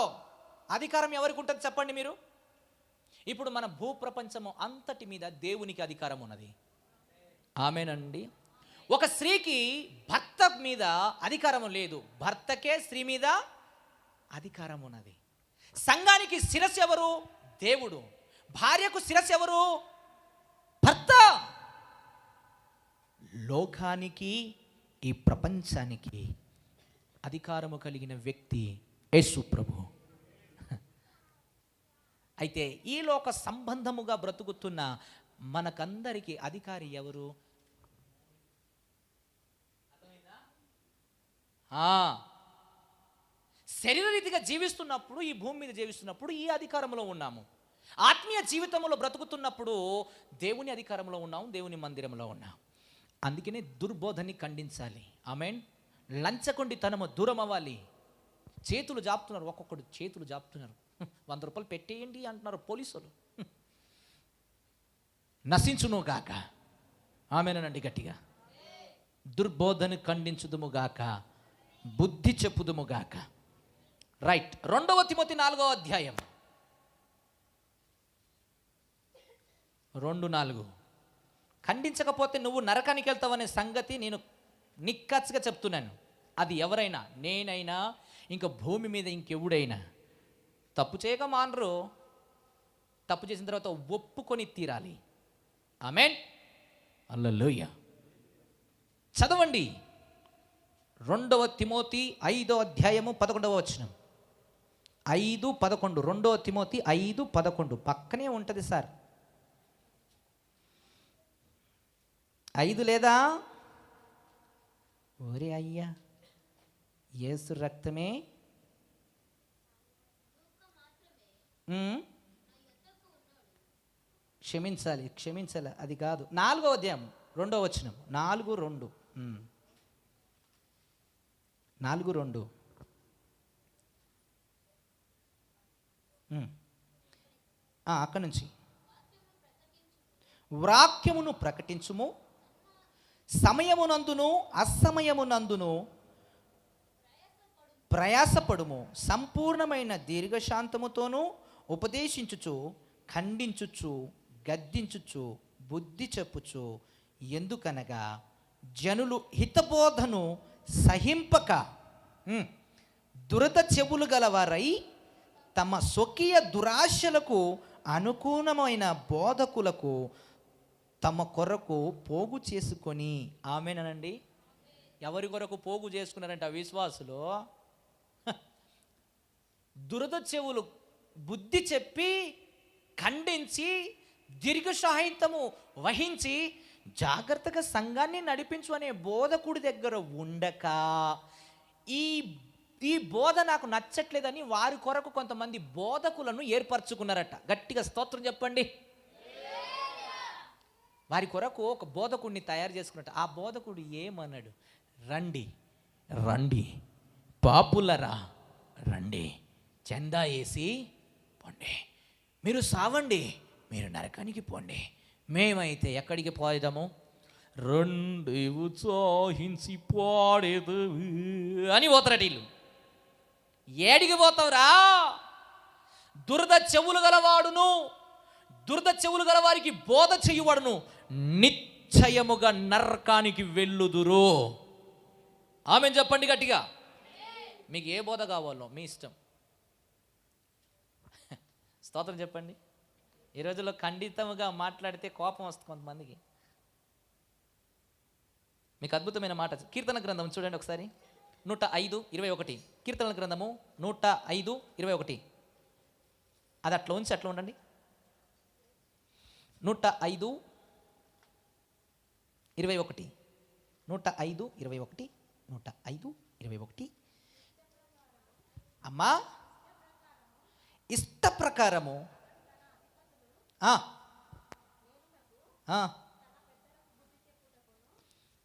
అధికారం ఎవరికి ఉంటుంది చెప్పండి మీరు? ఇప్పుడు మన భూప్రపంచము అంతటి మీద దేవునికి అధికారం ఉన్నది. ఆమేనండి. ఒక స్త్రీకి భర్త మీద అధికారం లేదు, భర్తకే స్త్రీ మీద అధికారం ఉన్నది. సంఘానికి శిరస్సు ఎవరు? దేవుడు. భార్యకు శిరస్సు ఎవరు? భర్త. లోకానికి, ఈ ప్రపంచానికి అధికారము కలిగిన వ్యక్తి యేసు ప్రభు. అయితే ఈ లోక సంబంధముగా బ్రతుకుతున్న మనకందరికీ అధికారి ఎవరు? శరీరరీతిగా జీవిస్తున్నప్పుడు, ఈ భూమి మీద జీవిస్తున్నప్పుడు ఈ అధికారంలో ఉన్నాము. ఆత్మీయ జీవితంలో బ్రతుకుతున్నప్పుడు దేవుని అధికారంలో ఉన్నాము, దేవుని మందిరంలో ఉన్నాము. అందుకనే దుర్బోధని ఖండించాలి. ఆమేన్. లంచగొండితనము దూరం అవ్వాలి. చేతులు జాపుతున్నారు, ఒక్కొక్కడు చేతులు జాపుతున్నారు. ₹100 పెట్టేయండి అంటున్నారు పోలీసులు. నశించును గాక. ఆమేనండి గట్టిగా. దుర్బోధను ఖండించుదుము గాక, బుద్ధి చెప్పుదుము గాక. రైట్. 2 తిమోతి 4వ అధ్యాయం 2:4. ఖండించకపోతే నువ్వు నరకానికి వెళ్తావనే సంగతి నేను నిక్కచ్చిగా చెప్తున్నాను. అది ఎవరైనా, నేనైనా, ఇంకా భూమి మీద ఇంకెవడైనా తప్పు చేయక మానరు. తప్పు చేసిన తర్వాత ఒప్పుకొని తీరాలి. ఆమేన్. హల్లెలూయా. చదవండి 2 తిమోతి 5వ అధ్యాయము 11వ వచనం. 5:11. 2 తిమోతి 5:11 పక్కనే ఉంటుంది సార్. 5 లేదా? ఓరే అయ్యా, యేసు రక్తమే క్షమించాలి. అది కాదు. 4వ అధ్యాయం 2వ వచనం. 4:2. 4:2. అక్కడి నుంచి వాక్యమును ప్రకటించుము, సమయమునందును అసమయమునందును ప్రయాసపడుము, సంపూర్ణమైన దీర్ఘశాంతముతోనూ ఉపదేశించుచు, ఖండించుచు, గద్దించుచు, బుద్ధి చెప్పుచు, ఎందుకనగా జనులు హితబోధను సహింపక దురద చెవులు గలవారై తమ స్వకీయ దురాశలకు అనుకూలమైన బోధకులకు తమ కొరకు పోగు చేసుకొని. ఆమేనండి. ఎవరి కొరకు పోగు చేసుకున్నారంటే ఆ విశ్వాసులు దురద చెవులు బుద్ధి చెప్పి, ఖండించి, దీర్ఘశాంతము వహించి జాగ్రత్తగా సంఘాన్ని నడిపించు అనే బోధకుడి దగ్గర ఉండక, ఈ బోధ నాకు నచ్చట్లేదని వారి కొరకు కొంతమంది బోధకులను ఏర్పరచుకున్నారట. గట్టిగా స్తోత్రం చెప్పండి. వారి కొరకు ఒక బోధకుడిని తయారు చేసుకున్నట్టు. ఆ బోధకుడు ఏమన్నాడు? రండి రండి పాపులరా రండి, చందా వేసి పోండి, మీరు సావండి, మీరు నరకానికి పోండి, మేమైతే ఎక్కడికి పోయేదాము? రెండు ఉత్సాహించి పోడేదు అని పోతారట వీళ్ళు. ఏడికి పోతావురా? దురద చెవులు గలవాడును, దురద చెవులు గలవారికి బోధ చేయువాడును నిశ్చయముగా నరకానికి వెళ్ళుదురు. ఆమెన్ చెప్పండి గట్టిగా. మీకు ఏ బోధ కావాలో మీ ఇష్టం. స్తోత్రం చెప్పండి. ఈ రోజుల్లో ఖండితంగా మాట్లాడితే కోపం వస్తుంది కొంతమందికి. మీకు అద్భుతమైన మాట కీర్తన గ్రంథం చూడండి ఒకసారి, 105:21. కీర్తనల గ్రంథము 105:21. అది అట్లా ఉంచి అట్లా ఉండండి. 105:21. 105:21. 105:21. అమ్మా, ఇష్ట ప్రకారము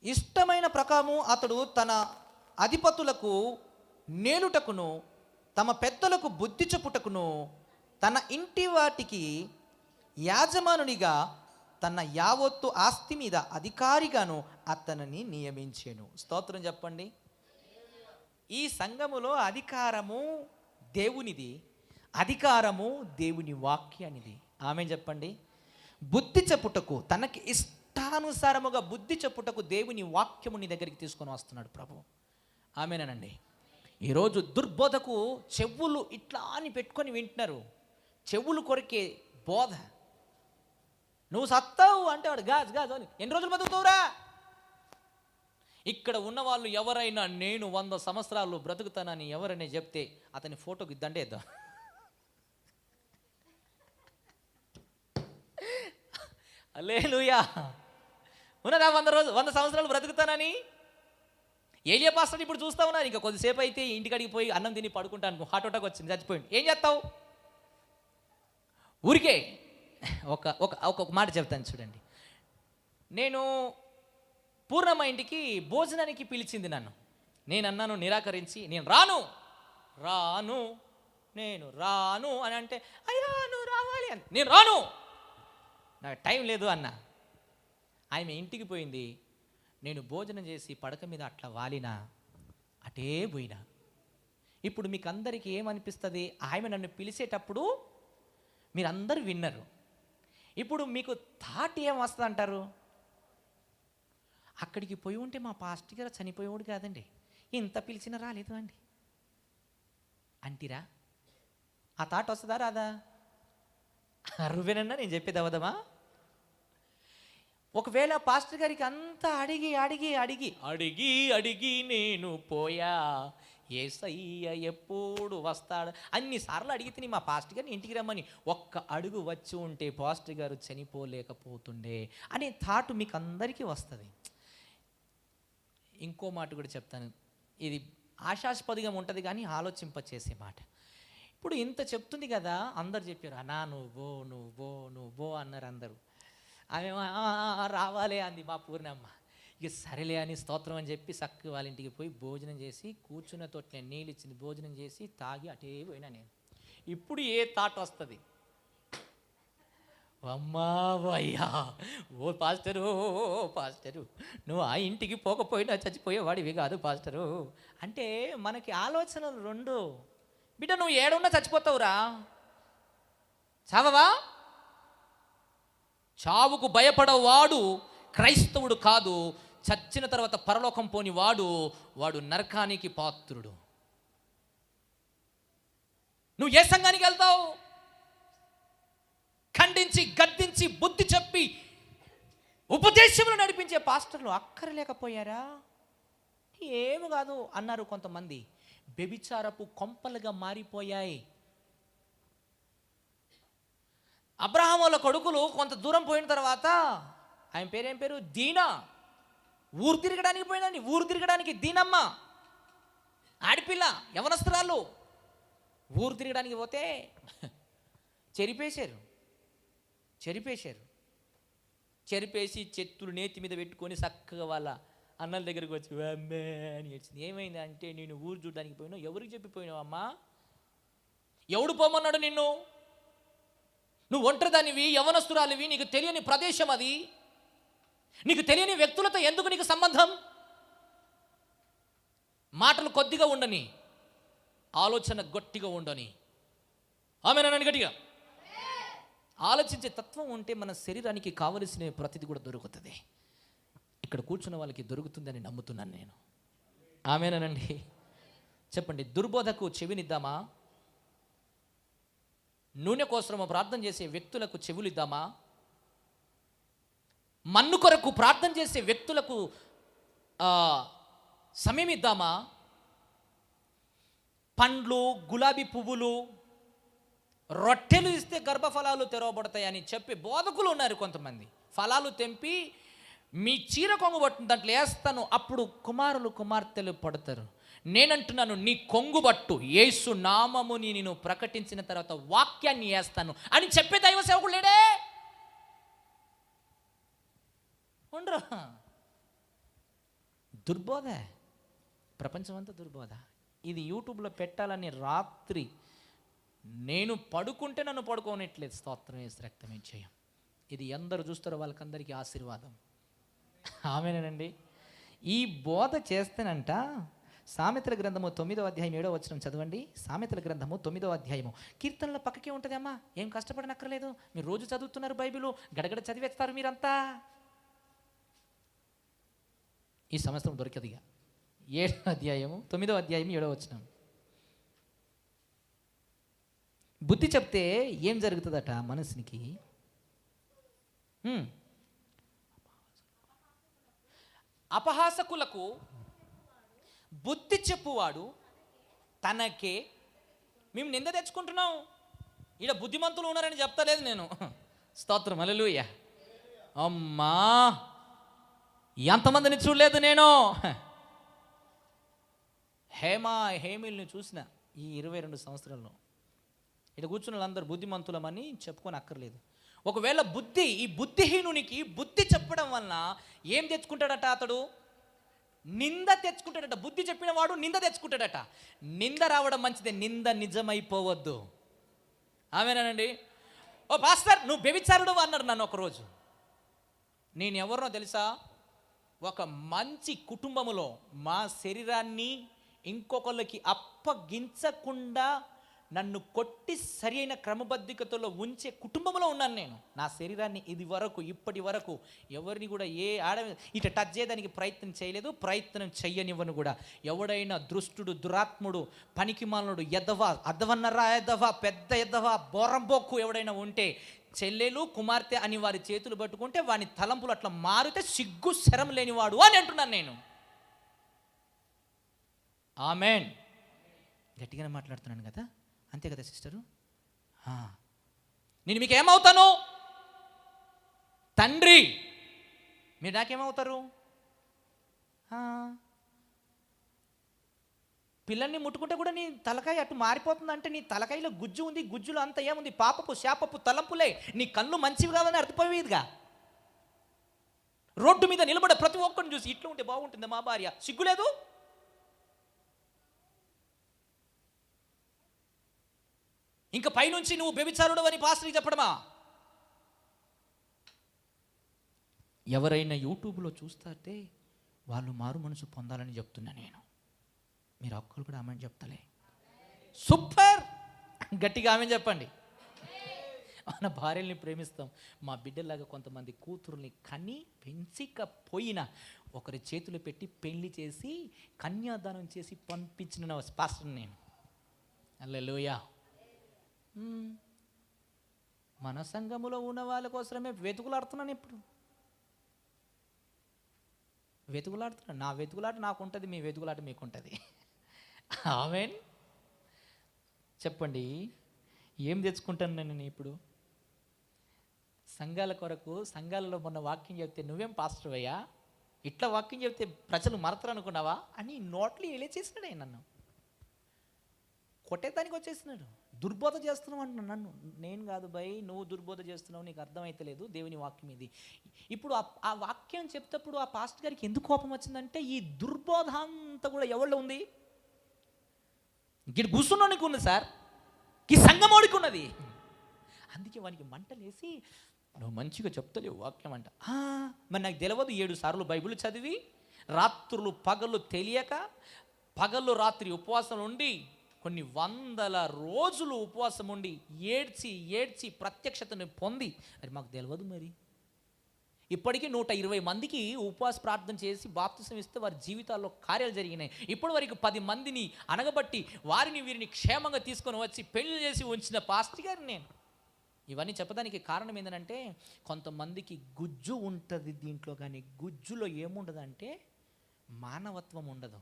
ఇష్టమైన ప్రకారము అతడు తన అధిపతులకు నేలుటకును, తమ పెద్దలకు బుద్ధి చెప్పుటకును, తన ఇంటి వాటికి యాజమానునిగా, తన యావత్తు ఆస్తి మీద అధికారిగాను అతనిని నియమించాను. స్తోత్రం చెప్పండి. ఈ సంఘములో అధికారము దేవునిది, అధికారము దేవుని వాక్యానిది. ఆమేన్ చెప్పండి. బుద్ధి చెప్పుటకు, తనకి ఇష్టానుసారముగా బుద్ధి చెప్పుటకు దేవుని వాక్యముని దగ్గరికి తీసుకొని వస్తున్నాడు ప్రభు. ఆమేనండి. ఈరోజు దుర్బోధకు చెవులు ఇట్లా అని పెట్టుకొని వింటున్నారు. చెవులు కొరికే బోధ. నువ్వు సత్తావు అంటే వాడు గాజ్ గాజ్ అని, ఎన్ని రోజులు బతుకుతావురా? ఇక్కడ ఉన్న వాళ్ళు ఎవరైనా నేను 100 సంవత్సరాలు బ్రతుకుతానని ఎవరైనా చెప్తే అతని ఫోటోకి దండేద్దాం. హల్లెలూయా. ఉన్నదా 100 సంవత్సరాలు బ్రతుకుతానని? ఏలియా పాస్టర్ ఇప్పుడు చూస్తా ఉన్నారు. ఇంకా కొద్దిసేపు అయితే ఇంటికాడికి పోయి అన్నం తిని పడుకుంటాను, హార్ట్ అటాక్ వచ్చింది, చచ్చిపోయింది. ఏం చేస్తావు? ఊరికే ఒక మాట చెప్తాను చూడండి. నేను పూర్ణమ్మ ఇంటికి భోజనానికి పిలిచింది నన్ను. నేను అన్నాను నిరాకరించి, నేను రాను అని అంటే, అయ్యా నువ్వు రావాలి అని, నేను రాను, నాకు టైం లేదు అన్న. ఆమె ఇంటికి పోయింది. నేను భోజనం చేసి పడక మీద అట్లా వాలినా, అటే పోయినా. ఇప్పుడు మీకు అందరికీ ఏమనిపిస్తుంది? ఆమె నన్ను పిలిచేటప్పుడు మీరందరూ విన్నారు. ఇప్పుడు మీకు థాట్ ఏం వస్తుంది అంటారు? అక్కడికి పోయి ఉంటే మా పాస్టర్ గారు చనిపోయేవాడు కాదండి, ఇంత పిలిచినా రాలేదు అండి అంటీరా? ఆ థాట్ వస్తుందా రాదా? అరువేనన్నా నేను చెప్పేది అవదమా? ఒకవేళ పాస్టర్ గారికి అంతా అడిగి అడిగి అడిగి అడిగి అడిగి నేను పోయా, యేసయ్య ఎప్పుడు వస్తాడు అన్నిసార్లు అడిగితే మా పాస్టర్ గారిని ఇంటికి రమ్మని ఒక్క అడుగు వచ్చి ఉంటే పాస్టర్ గారు చనిపోలేకపోతుండే అనే థాట్ మీకు అందరికీ వస్తుంది. ఇంకో మాట కూడా చెప్తాను, ఇది ఆశాస్పదంగా ఉంటుంది కానీ ఆలోచింపచేసే మాట. ఇప్పుడు ఇంత చెప్తుంది కదా, అందరు చెప్పారు అన్నా నువ్వు అన్నారు అందరూ. ఆమె రావాలే అంది మా పూర్ణమ్మ. ఇక సరేలే అని స్తోత్రం అని చెప్పి చక్కగా వాళ్ళ ఇంటికి పోయి భోజనం చేసి కూర్చున్న తోటి నేను నీళ్ళు ఇచ్చింది, భోజనం చేసి తాగి అటే పోయినా నేను. ఇప్పుడు ఏ థాట్ వస్తుంది? అమ్మా అయ్యా, ఓ పాస్టరు, పాస్టరు నువ్వు ఆ ఇంటికి పోకపోయినా చచ్చిపోయేవాడివి కాదు పాస్టరు అంటే మనకి ఆలోచనలు రెండు. బిడ్డ నువ్వు ఏడున్నా చచ్చిపోతావురా, చావవా? చావుకు భయపడవాడు క్రైస్తవుడు కాదు. చచ్చిన తర్వాత పరలోకం పోని వాడు నరకానికి పాత్రుడు. నువ్వు ఏ సంఘానికి వెళ్తావు? ఖండించి గద్దించి బుద్ధి చెప్పి ఉపదేశంలో నడిపించే పాస్టర్లు అక్కరలేకపోయారా? ఏమి కాదు అన్నారు కొంతమంది. వ్యభిచారపు కొంపలుగా మారిపోయాయి. అబ్రహాముల కొడుకులు కొంత దూరం పోయిన తర్వాత, ఆయన పేరేం పేరు, దీనా, ఊరు తిరగడానికి పోయిందండి. ఊరు తిరగడానికి దీనమ్మ ఆడపిల్ల యవనస్తురాలు ఊరు తిరగడానికి పోతే చెరిపేసి చెట్టులు నేతి మీద పెట్టుకొని చక్కగా వాళ్ళ అన్నల దగ్గరికి వచ్చి అమ్మే అని ఏడ్చింది. ఏమైంది అంటే, నేను ఊరు చూడడానికి పోయినావు. ఎవరికి చెప్పిపోయినావు అమ్మా? ఎవడు పోమన్నాడు నిన్ను? నువ్వు ఒంటరిదానివి, యవనస్తురాలివి, నీకు తెలియని ప్రదేశం అది, నీకు తెలియని వ్యక్తులతో ఎందుకు నీకు సంబంధం? మాటలు కొద్దిగా ఉండని, ఆలోచన గట్టిగా ఉండని. ఆమెనండి గట్టిగా. ఆలోచించే తత్వం ఉంటే మన శరీరానికి కావలసిన ప్రతిదీ కూడా దొరుకుతుంది. ఇక్కడ కూర్చున్న వాళ్ళకి దొరుకుతుందని నమ్ముతున్నాను నేను. ఆమెనండి చెప్పండి. దుర్బోధకు చెవినిద్దామా? నూనె కోసము ప్రార్థన చేసే వ్యక్తులకు చెవులిద్దామా? మన్ను కొరకు ప్రార్థన చేసే వ్యక్తులకు సమయం ఇద్దామా? పండ్లు, గులాబీ పువ్వులు, రొట్టెలు ఇస్తే గర్భఫలాలు తెరవబడతాయని చెప్పి బోధకులు ఉన్నారు కొంతమంది. ఫలాలు తెంపి మీ చీర కొంగు పట్టు దాంట్లో వేస్తాను, అప్పుడు కుమారులు కుమార్తెలు పడతారు. నేనంటున్నాను, నీ కొంగుబట్టు, యేసు నామముని నేను ప్రకటించిన తర్వాత వాక్యాన్ని వేస్తాను అని చెప్పే దైవ సేవకుడు లేడే? ఉండరు. దుర్బోధ, ప్రపంచమంతా దుర్బోధ. ఇది యూట్యూబ్లో పెట్టాలని రాత్రి నేను పడుకుంటే నన్ను పడుకోనట్లేదు. స్తోత్రం వేసి రక్తమే చేయం. ఇది ఎందరు చూస్తారో వాళ్ళకందరికీ ఆశీర్వాదం. ఆమేనండి. ఈ బోధ చేస్తేనంట, సామెతల గ్రంథము 9వ అధ్యాయం 7వ వచనం చదవండి. సామెతల గ్రంథము 9వ అధ్యాయము. కీర్తనల పక్కకే ఉంటుంది అమ్మా, ఏం కష్టపడనక్కర్లేదు. మీరు రోజు చదువుతున్నారు బైబిల్, గడగడ చదివేస్తారు మీరంతా. ఈ సంవత్సరం దొరికదు ఇక. 7వ అధ్యాయము 9వ అధ్యాయం 7వ వచనం. బుద్ధి చెప్తే ఏం జరుగుతుందట మనసునికి? అపహాసకులకు బుద్ధి చెప్పువాడు తనకే. మేము నింద తెచ్చుకుంటున్నాం. ఈడ బుద్ధిమంతులు ఉన్నారని చెప్తలేదు నేను. స్తోత్రం, హల్లెలూయా. అమ్మా, ఎంతమందిని చూడలేదు నేను. హేమిల్ని చూసిన ఈ 22 సంవత్సరాల్లో. ఇక్కడ కూర్చున్న వాళ్ళందరూ బుద్ధిమంతులమని చెప్పుకొని అక్కర్లేదు. ఒకవేళ ఈ బుద్ధిహీనునికి బుద్ధి చెప్పడం వలన ఏం తెచ్చుకుంటాడట? అతడు నింద తెచ్చుకుంటాడట. బుద్ధి చెప్పిన వాడు నింద తెచ్చుకుంటాడట. నింద రావడం మంచిదే, నింద నిజమైపోవద్దు. ఆమేనండి. ఓ పాస్టర్, నువ్వు వ్యభిచారుడు అన్నాడు నన్ను ఒకరోజు. నేను ఎవరినో తెలుసా? ఒక మంచి కుటుంబములో మా శరీరాన్ని ఇంకొకళ్ళకి అప్పగించకుండా నన్ను కొట్టి సరి అయిన క్రమబద్ధకతలో ఉంచే కుటుంబంలో ఉన్నాను నేను. నా శరీరాన్ని ఇప్పటి వరకు ఎవరిని కూడా ఏ ఇట టచ్ చేయడానికి ప్రయత్నం చేయలేదు, ప్రయత్నం చెయ్యనివ్వను కూడా. ఎవడైనా దృష్టుడు, దురాత్ముడు, పనికిమాలుడు, ఎదవ, పెద్ద ఎదవ, బోరంబోక్కు ఎవడైనా ఉంటే, చెల్లెలు కుమార్తె అని వారి చేతులు పట్టుకుంటే వాని తలంపులు అట్లా మారితే సిగ్గు శరం లేనివాడు అని అంటున్నాను నేను. ఆమెన్. గట్టిగానే మాట్లాడుతున్నాను కదా, అంతే కదా సిస్టరు? నేను మీకు ఏమవుతాను? తండ్రి. మీరు నాకేమవుతారు? పిల్లల్ని ముట్టుకుంటే కూడా నీ తలకాయ అటు మారిపోతుంది అంటే నీ తలకాయలో గుజ్జు ఉంది, గుజ్జులో అంత ఏముంది? పాపపు శాపపు తలంపులే. నీ కళ్ళు మంచివి కావని అర్థపోయేదిగా. రోడ్డు మీద నిలబడే ప్రతి ఒక్కరిని చూసి ఇట్లా ఉంటే బాగుంటుంది మా భార్య, సిగ్గులేదు? ఇంకా పైనుంచి నువ్వు వ్యభిచారుడు అని పాస్టర్కి చెప్పడమా? ఎవరైనా యూట్యూబ్లో చూస్తే వాళ్ళు మారు మనసు పొందాలని చెప్తున్నా నేను. మీరు ఒక్కరు కూడా ఆమె చెప్తలే. సూపర్, గట్టిగా ఆమె చెప్పండి. మన భార్యల్ని ప్రేమిస్తాం. మా బిడ్డలాగా కొంతమంది కూతురుని కని పెంచికపోయినా ఒకరి చేతులు పెట్టి పెళ్లి చేసి కన్యాదానం చేసి పంపించిన పాస్టర్ నేను. హల్లెలూయా. మన సంఘములో ఉన్న వాళ్ళ కోసమే వెతుకులాడుతున్నాను. ఇప్పుడు వెతుకులాడుతున్నాను. నా వెతుకులాట నాకు ఉంటుంది, మీ వెతుకులాట మీకు ఉంటుంది. ఆమేన్. చెప్పండి, ఏం తెచ్చుకుంటాను నేను ఇప్పుడు? సంఘాల కొరకు, సంఘాలలో మొన్న వాక్యం చెప్తే నువ్వేం పాస్టర్ అయ్యా, ఇట్లా వాక్యం చెప్తే ప్రజలు మరతరు అనుకున్నావా అని నోట్లు ఎలేచేసినాడు. నన్ను కొట్టేదానికి వచ్చేసినాడు. దుర్బోధ చేస్తున్నావు అంటున్నాను. నన్ను నేను కాదు భయ్, నువ్వు దుర్బోధ చేస్తున్నావు, నీకు అర్థమైతలేదు దేవుని వాక్యం ఇది. ఇప్పుడు ఆ వాక్యం చెప్తేప్పుడు ఆ పాస్టర్ గారికి ఎందుకు కోపం వచ్చిందంటే, ఈ దుర్బోధ అంతా కూడా ఎవరిలో ఉంది? ఇక్కడ కూర్చున్నానికి ఉంది సార్, ఈ సంఘమోడికి ఉన్నది. అందుకే వానికి మంటలేసి, నువ్వు మంచిగా చెప్తలేవు వాక్యం అంట. మరి నాకు తెలియదు, 7 సార్లు బైబిల్ చదివి రాత్రులు పగలు తెలియక పగలు రాత్రి ఉపవాసం ఉండి కొన్ని వందల రోజులు ఉపవాసం ఉండి ఏడ్చి ఏడ్చి ప్రత్యక్షతను పొంది, అది మాకు తెలియదు. మరి ఇప్పటికీ 120 మందికి ఉపవాస ప్రార్థన చేసి బాప్తిసం ఇస్తే వారి జీవితాల్లో కార్యాలు జరిగినాయి. ఇప్పటి వరకు 10 మందిని అనగబట్టి వారిని వీరిని క్షేమంగా తీసుకొని వచ్చి పెళ్లి చేసి ఉంచిన పాస్టర్ గారు నేను. ఇవన్నీ చెప్పడానికి కారణం ఏంటంటే, కొంతమందికి గుజ్జు ఉంటుంది దీంట్లో, కానీ గుజ్జులో ఏముండదంటే మానవత్వం ఉండదు.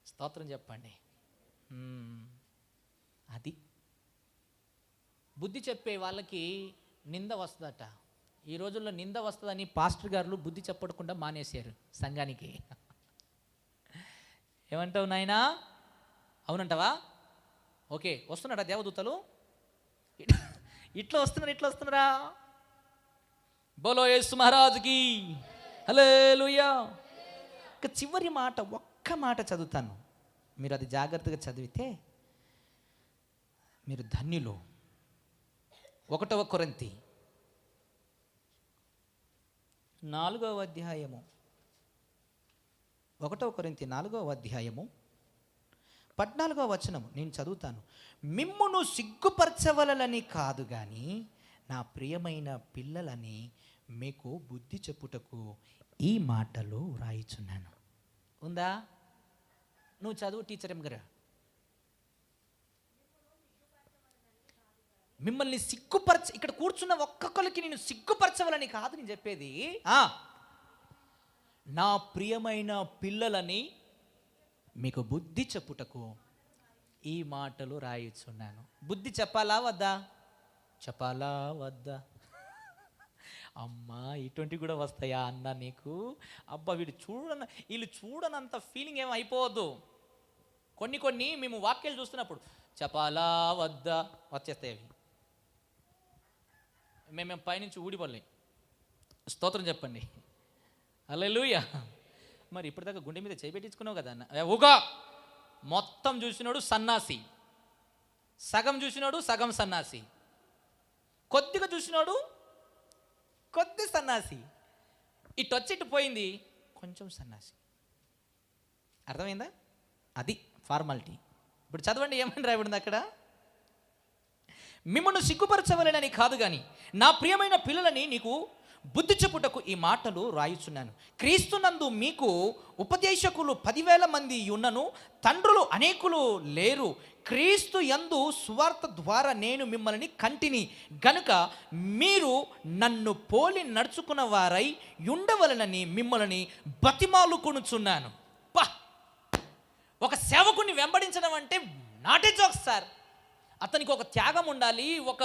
స్తోత్రం చెప్పండి. అది బుద్ధి చెప్పే వాళ్ళకి నింద వస్తుందట. ఈ రోజుల్లో నింద వస్తుందని పాస్టర్ గారు బుద్ధి చెప్పకుండా మానేశారు సంఘానికి. ఏమంటావు నాయనా? అవునంటావా? ఓకే, వస్తున్నాడా దేవదూతలు? ఇట్లా వస్తున్నారా? బోలో యేసు మహారాజుకి హల్లెలూయా. ఇక చివరి మాట, ఒక్క మాట చదువుతాను, మీరు అది జాగ్రత్తగా చదివితే మీరు ధన్యులు. 1 కొరింథీ 4వ అధ్యాయము, 1 కొరింథీ 4వ అధ్యాయము 14వ వచనం నేను చదువుతాను. మిమ్మును సిగ్గుపరచవలలని కాదు కానీ నా ప్రియమైన పిల్లలని మీకు బుద్ధి చెప్పుటకు ఈ మాటలు వ్రాయిచున్నాను. ఉందా? నువ్వు చదువు టీచర్ గారు. మిమ్మల్ని ఇక్కడ కూర్చున్న ఒక్కొక్కరికి నేను సిగ్గుపరచవలని కాదు నేను చెప్పేది. నా ప్రియమైన పిల్లలని మీకు బుద్ధి చెప్పుటకు ఈ మాటలు రాయిచున్నాను. బుద్ధి చెప్పాలా వద్దా? చెప్పాలా వద్దా? అమ్మా, ఇటువంటివి కూడా వస్తాయా అన్న నీకు? అబ్బా, వీళ్ళు చూడనంత ఫీలింగ్ ఏం అయిపోవద్దు. కొన్ని మేము వాక్యాలు చూస్తున్నప్పుడు చెప్పాలా వద్దా వచ్చేస్తాయి. అవి మేము పైనుంచి ఊడిపోలే. స్తోత్రం చెప్పండి. హల్లెలూయా. మరి ఇప్పటిదాకా గుండె మీద చేపెట్టించుకున్నావు కదా అన్న. ఊగా మొత్తం చూసినాడు సన్నాసి, సగం చూసినాడు సగం సన్నాసి, కొద్దిగా చూసినాడు కొద్ది సన్నాసి, ఇటు వచ్చి ఇటు పోయింది కొంచెం సన్నాసి. అర్థమైందా? అది ఫార్మాలిటీ. ఇప్పుడు చదవండి, ఏమని రాయబడింది అక్కడ? మిమ్మల్ని సిగ్గుపరచవలెనని కాదు కానీ నా ప్రియమైన పిల్లలని నీకు బుద్ధి చెప్పుటకు ఈ మాటలు రాయుచున్నాను. క్రీస్తునందు మీకు ఉపదేశకులు 10,000 మంది ఉన్నను తండ్రులు అనేకులు లేరు. క్రీస్తు యందు సువార్త ద్వారా నేను మిమ్మల్ని కంటిని గనుక మీరు నన్ను పోలి నడుచుకున్న వారై ఉండవలనని మిమ్మల్ని బతిమాలుకొనుచున్నాను. ఒక సేవకుని వెంబడించడం అంటే నాటే జోక్స్ సార్. అతనికి ఒక త్యాగం ఉండాలి, ఒక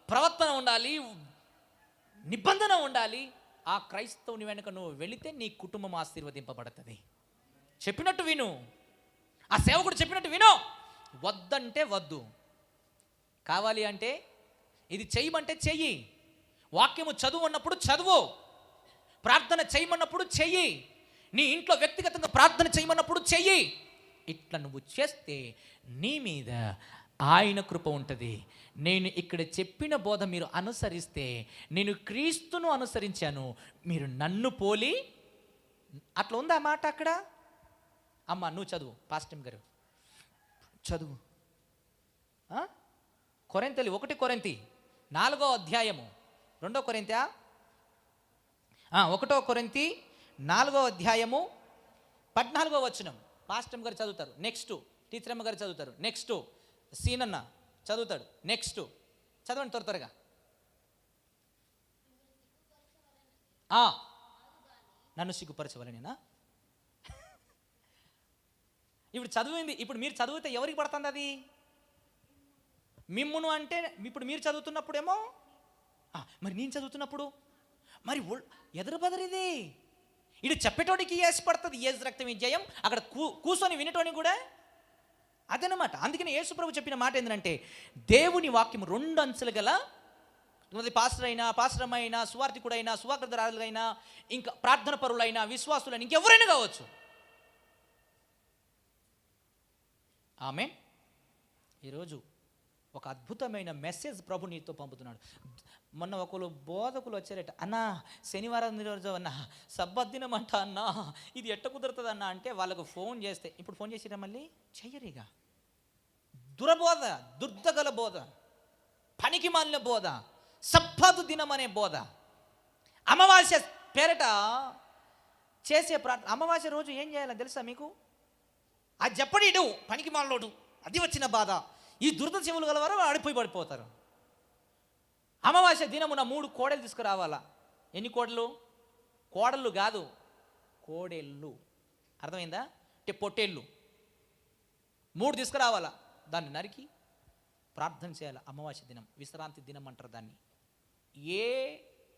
ప్రవర్తన ఉండాలి, నిబంధన ఉండాలి. ఆ క్రైస్తవుని వెనుక నువ్వు వెళితే నీ కుటుంబం ఆశీర్వదింపబడుతుంది. చెప్పినట్టు విను, ఆ సేవకుడు చెప్పినట్టు విను. వద్దంటే వద్దు, కావాలి అంటే ఇది చెయ్యమంటే చెయ్యి. వాక్యము చదువున్నప్పుడు చదువు, ప్రార్థన చేయమన్నప్పుడు చెయ్యి, నీ ఇంట్లో వ్యక్తిగతంగా ప్రార్థన చేయమన్నప్పుడు చెయ్యి. ఇట్లా నువ్వు చేస్తే నీ మీద ఆయన కృప ఉంటుంది, నేను ఇక్కడ చెప్పిన బోధ మీరు అనుసరిస్తే నేను క్రీస్తును అనుసరించాను, మీరు నన్ను పోలి. అట్లా ఉందా మాట అక్కడ? అమ్మ నువ్వు చదువు, పాస్టర్ గారు చదువు. కొరింథీలు 1 కొరింథీ 4వ అధ్యాయము 2 కొరింథీ 1 కొరింథీ 4వ అధ్యాయము 14వ వచనం పాస్టర్ గారు చదువుతారు. నెక్స్ట్ టీచర్ అమ్మ గారు చదువుతారు. నెక్స్ట్ సీనన్న చదువుతాడు. నెక్స్ట్ చదవండి త్వరగా. నన్ను సిగ్గుపరచవలనేనా? ఇప్పుడు చదివింది, ఇప్పుడు మీరు చదివితే ఎవరికి పడుతుంది అది? మిమ్మును అంటే ఇప్పుడు మీరు చదువుతున్నప్పుడేమో, మరి నేను చదువుతున్నప్పుడు మరి ఎదురు బదరిది. ఇటు చెప్పేటోడికి ఏసి పడుతుంది, ఏసు రక్తం జయం. అక్కడ కూర్చొని వినేటోనికి కూడా అదనమాట. అందుకని యేసుప్రభు చెప్పిన మాట ఏంటంటే, దేవుని వాక్యం 2 అంచెలు గల, పాస్టర్ అయినా, పాస్టరమైనా, సువార్థికుడైనా, సువార్తరాజులైనా, ఇంకా ప్రార్థన పరులైనా, విశ్వాసులైనా, ఇంకెవరైనా కావచ్చు. ఆమేన్. ఈరోజు ఒక అద్భుతమైన మెసేజ్ ప్రభు నీతో పంపుతున్నాడు. మొన్న ఒకరు బోధకులు వచ్చారట, అన్నా శనివారం రోజు అన్నా సబ్బత్ దినం అంట అన్నా, ఇది ఎట్ట కుదురుతుంది అన్నా అంటే వాళ్ళకు ఫోన్ చేస్తే, ఇప్పుడు ఫోన్ చేసిరా మళ్ళీ చెయ్యరిగా. దురబోధ, దుర్దగల బోధ, పనికి మాలిన బోధ, సబ్బతు దినం అనే బోధ, అమావాస్య పేరట చేసే ప్రార్థన. అమావాస్య రోజు ఏం చేయాలని తెలుసా మీకు? అది చెప్పడీడు పనికి మాలోడు, అది వచ్చిన బాధ. ఈ దురద చెవులు గలవారు ఆడిపోయి పడిపోతారు. అమావాస్య దినమున 3 కోడలు తీసుకురావాలా. ఎన్ని కోడలు? కోడళ్ళు కాదు, కోడెళ్ళు. అర్థమైందా? అంటే పొట్టేళ్ళు 3 తీసుకురావాలా. దాన్ని నరికి ప్రార్థన చేయాలి. అమావాస్య దినం విశ్రాంతి దినం అంటారు దాన్ని. ఏ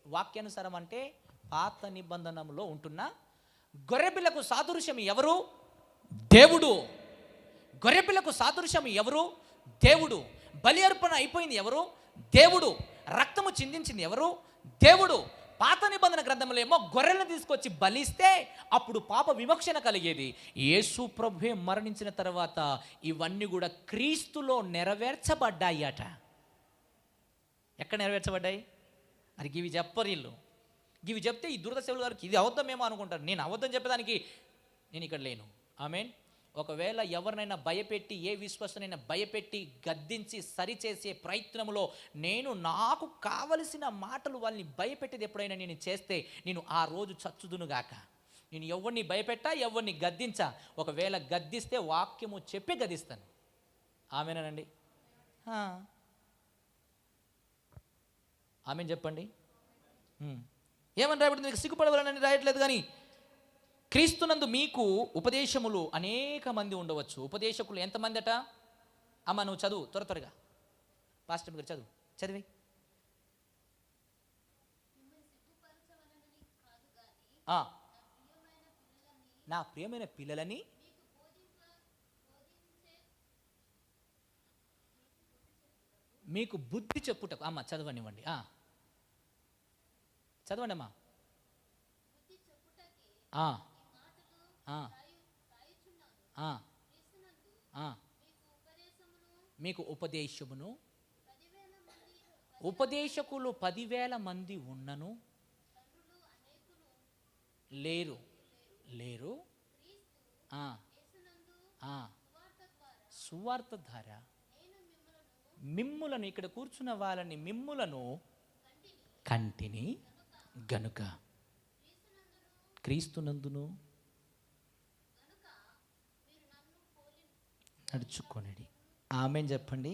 వాక్యానుసారం అంటే పాత నిబంధనలో ఉంటున్న గొర్రెపిల్లకు సాదృశ్యం ఎవరు? దేవుడు. గొర్రెపిల్లకు సాదృశ్యం ఎవరు? దేవుడు. బలి అర్పణ అయిపోయింది ఎవరు? దేవుడు. రక్తము చిందించింది ఎవరు? దేవుడు. పాత నిబంధన గ్రంథంలో ఏమో గొర్రెలను తీసుకొచ్చి బలిస్తే అప్పుడు పాప విమోచన కలిగేది. యేసు ప్రభువే మరణించిన తర్వాత ఇవన్నీ కూడా క్రీస్తులో నెరవేర్చబడ్డాయట. ఎక్కడ నెరవేర్చబడ్డాయి? మరి ఇవి చెప్పరు వీళ్ళు. ఇవి చెప్తే ఈ దురద సేవలు గారికి ఇది అబద్ధమేమో అనుకుంటారు. నేను అబద్ధం చెప్పేదానికి నేను ఇక్కడ లేను. ఆమేన్. ఒకవేళ ఎవరినైనా భయపెట్టి, ఏ విశ్వాసనైనా భయపెట్టి గద్దించి సరిచేసే ప్రయత్నంలో నేను నాకు కావలసిన మాటలు వాళ్ళని భయపెట్టేది ఎప్పుడైనా నేను చేస్తే నేను ఆ రోజు చచ్చుదునుగాక. నేను ఎవరిని భయపెట్టా, ఎవరిని గద్దించా. ఒకవేళ గద్దిస్తే వాక్యము చెప్పి గద్దిస్తాను. ఆమెనండి. ఆమెను చెప్పండి. ఏమని రాయబడింది? మీకు సిగ్గుపడవాలని రాయట్లేదు, కానీ క్రీస్తునందు మీకు ఉపదేశములు అనేక మంది ఉండవచ్చు. ఉపదేశకులు ఎంతమంది అట? అమ్మ నువ్వు చదువు త్వరగా. పాస్టర్ గారు చదివి. నా ప్రియమైన పిల్లలని మీకు బుద్ధి చెప్పుటకు. అమ్మ చదవనివ్వండి, చదవండి అమ్మా. మీకు ఉపదేశమును, ఉపదేశకులు 10,000 మంది ఉన్నను లేరు. సువార్త ద్వారా మిమ్ములను, ఇక్కడ కూర్చున్న వాళ్ళని మిమ్ములను కంటిని గనుక క్రీస్తునందును నడుచుకొనిడి. ఆమేన్ చెప్పండి.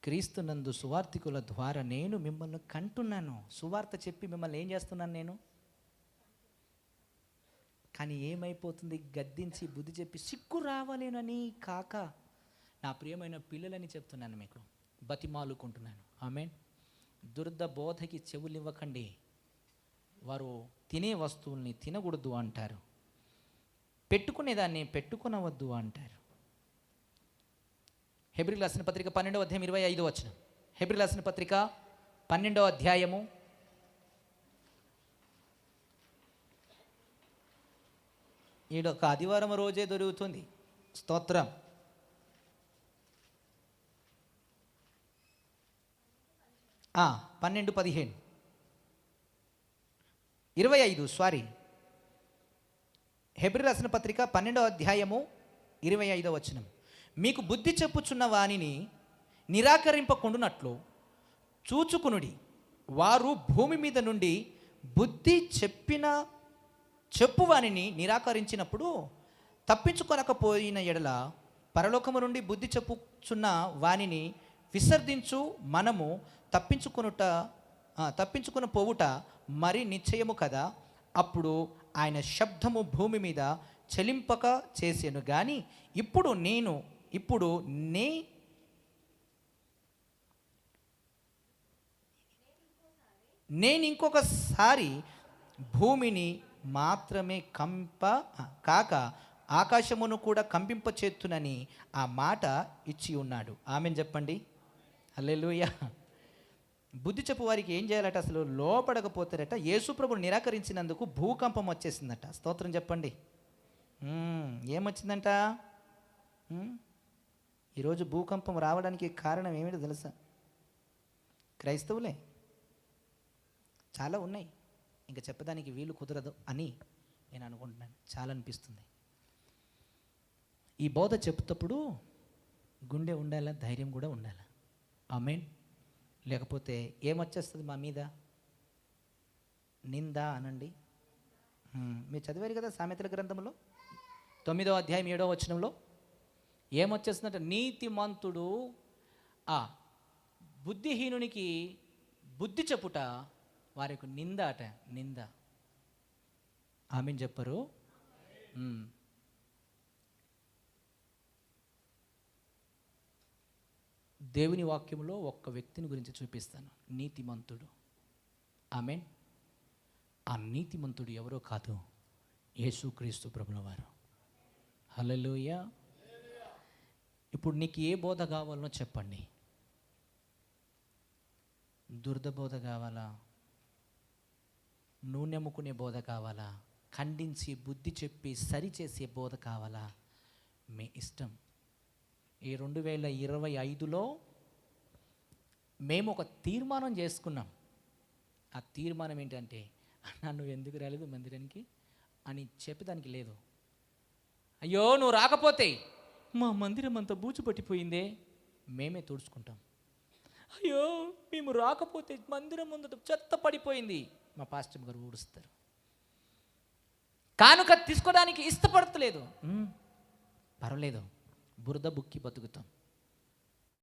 క్రీస్తునందు సువార్థికుల ద్వారా నేను మిమ్మల్ని కంటున్నాను. సువార్త చెప్పి మిమ్మల్ని ఏం చేస్తున్నాను నేను? కానీ ఏమైపోతుంది? గద్దించి బుద్ధి చెప్పి సిగ్గు రావాలేనని కాక నా ప్రియమైన పిల్లలని చెప్తున్నాను, మీకు బతిమాలుకుంటున్నాను. ఆమేన్. దుర్ద బోధకి చెవులు ఇవ్వకండి. వారు తినే వస్తువుల్ని తినకూడదు అంటారు, పెట్టుకునేదాన్ని పెట్టుకునవద్దు అంటారు. హెబ్రీయులకు రాసిన పత్రిక 12వ అధ్యాయం 25వ వచనం. హెబ్రీయులకు రాసిన పత్రిక 12వ అధ్యాయము 7వ ఆదివారం రోజే దొరుకుతుంది. స్తోత్రం. 12:15 25 సారీ, హెబ్రీ రాసిన పత్రిక 12వ అధ్యాయము 25వ వచనం. మీకు బుద్ధి చెప్పుచున్న వానిని నిరాకరింపకుండునట్లు చూచుకునుడి. వారు భూమి మీద నుండి బుద్ధి చెప్పువానిని నిరాకరించినప్పుడు తప్పించుకొనకపోయిన ఎడల పరలోకము నుండి బుద్ధి చెప్పుచున్న వానిని విసర్జించు మనము తప్పించుకుని పోవుట మరి నిశ్చయము కదా. అప్పుడు ఆయన శబ్దము భూమి మీద చెలింపక చేసాను కానీ ఇప్పుడు నేను ఇంకొకసారి భూమిని మాత్రమే కాక ఆకాశమును కూడా కంపింపచేత్తునని ఆ మాట ఇచ్చి ఉన్నాడు. ఆమెన్ చెప్పండి. హల్లెలూయా. బుద్ధి చెప్పు వారికి ఏం చేయాలట? అసలు లోపడకపోతారట. యేసుప్రభుని నిరాకరించినందుకు భూకంపం వచ్చేసిందట. స్తోత్రం చెప్పండి. ఏమొచ్చిందంట? ఈరోజు భూకంపం రావడానికి కారణం ఏమిటో తెలుసా? క్రైస్తవులే. చాలా ఉన్నాయి, ఇంకా చెప్పడానికి వీలు కుదరదు అని నేను అనుకుంటున్నాను. చాలా అనిపిస్తుంది. ఈ బోధ చెప్తప్పుడు గుండె ఉండాలా, ధైర్యం కూడా ఉండాలా. ఆమేన్. లేకపోతే ఏమొచ్చేస్తుంది మా మీద? నింద అనండి. మీరు చదివారు కదా సామెతల గ్రంథంలో 9వ అధ్యాయం 7వ వచనంలో ఏమొచ్చేస్తుందంటే, నీతిమంతుడు బుద్ధిహీనునికి బుద్ధి చెప్పుట వారికి నింద అట. నింద. ఆమేన్ చెప్పరు. దేవుని వాక్యంలో ఒక్క వ్యక్తిని గురించి చూపిస్తాను, నీతిమంతుడు. ఆమేన్. ఆ నీతిమంతుడు ఎవరో కాదు, యేసుక్రీస్తు ప్రభుల వారు. హల్లెలూయా. ఇప్పుడు నీకు ఏ బోధ కావాలో చెప్పండి. దుర్ద బోధ కావాలా? నూనె అమ్ముకునే బోధ కావాలా? ఖండించి బుద్ధి చెప్పి సరిచేసే బోధ కావాలా? మీ ఇష్టం. ఈ 2025లో మేము ఒక తీర్మానం చేసుకున్నాం. ఆ తీర్మానం ఏంటంటే, నువ్వు ఎందుకు రాలేదు మందిరానికి అని చెప్పేదానికి లేదు. అయ్యో నువ్వు రాకపోతే మా మందిరం అంతా బూజు పట్టిపోయిందే, మేమే తుడుచుకుంటాం. అయ్యో మేము రాకపోతే మందిరం ముందు చెత్త పడిపోయింది, మా పాస్టర్ గారు ఊడుస్తారు. కానుక తీసుకోవడానికి ఇష్టపడతలేదు, పర్వాలేదు, బురద బుక్కి బతుకుతాం.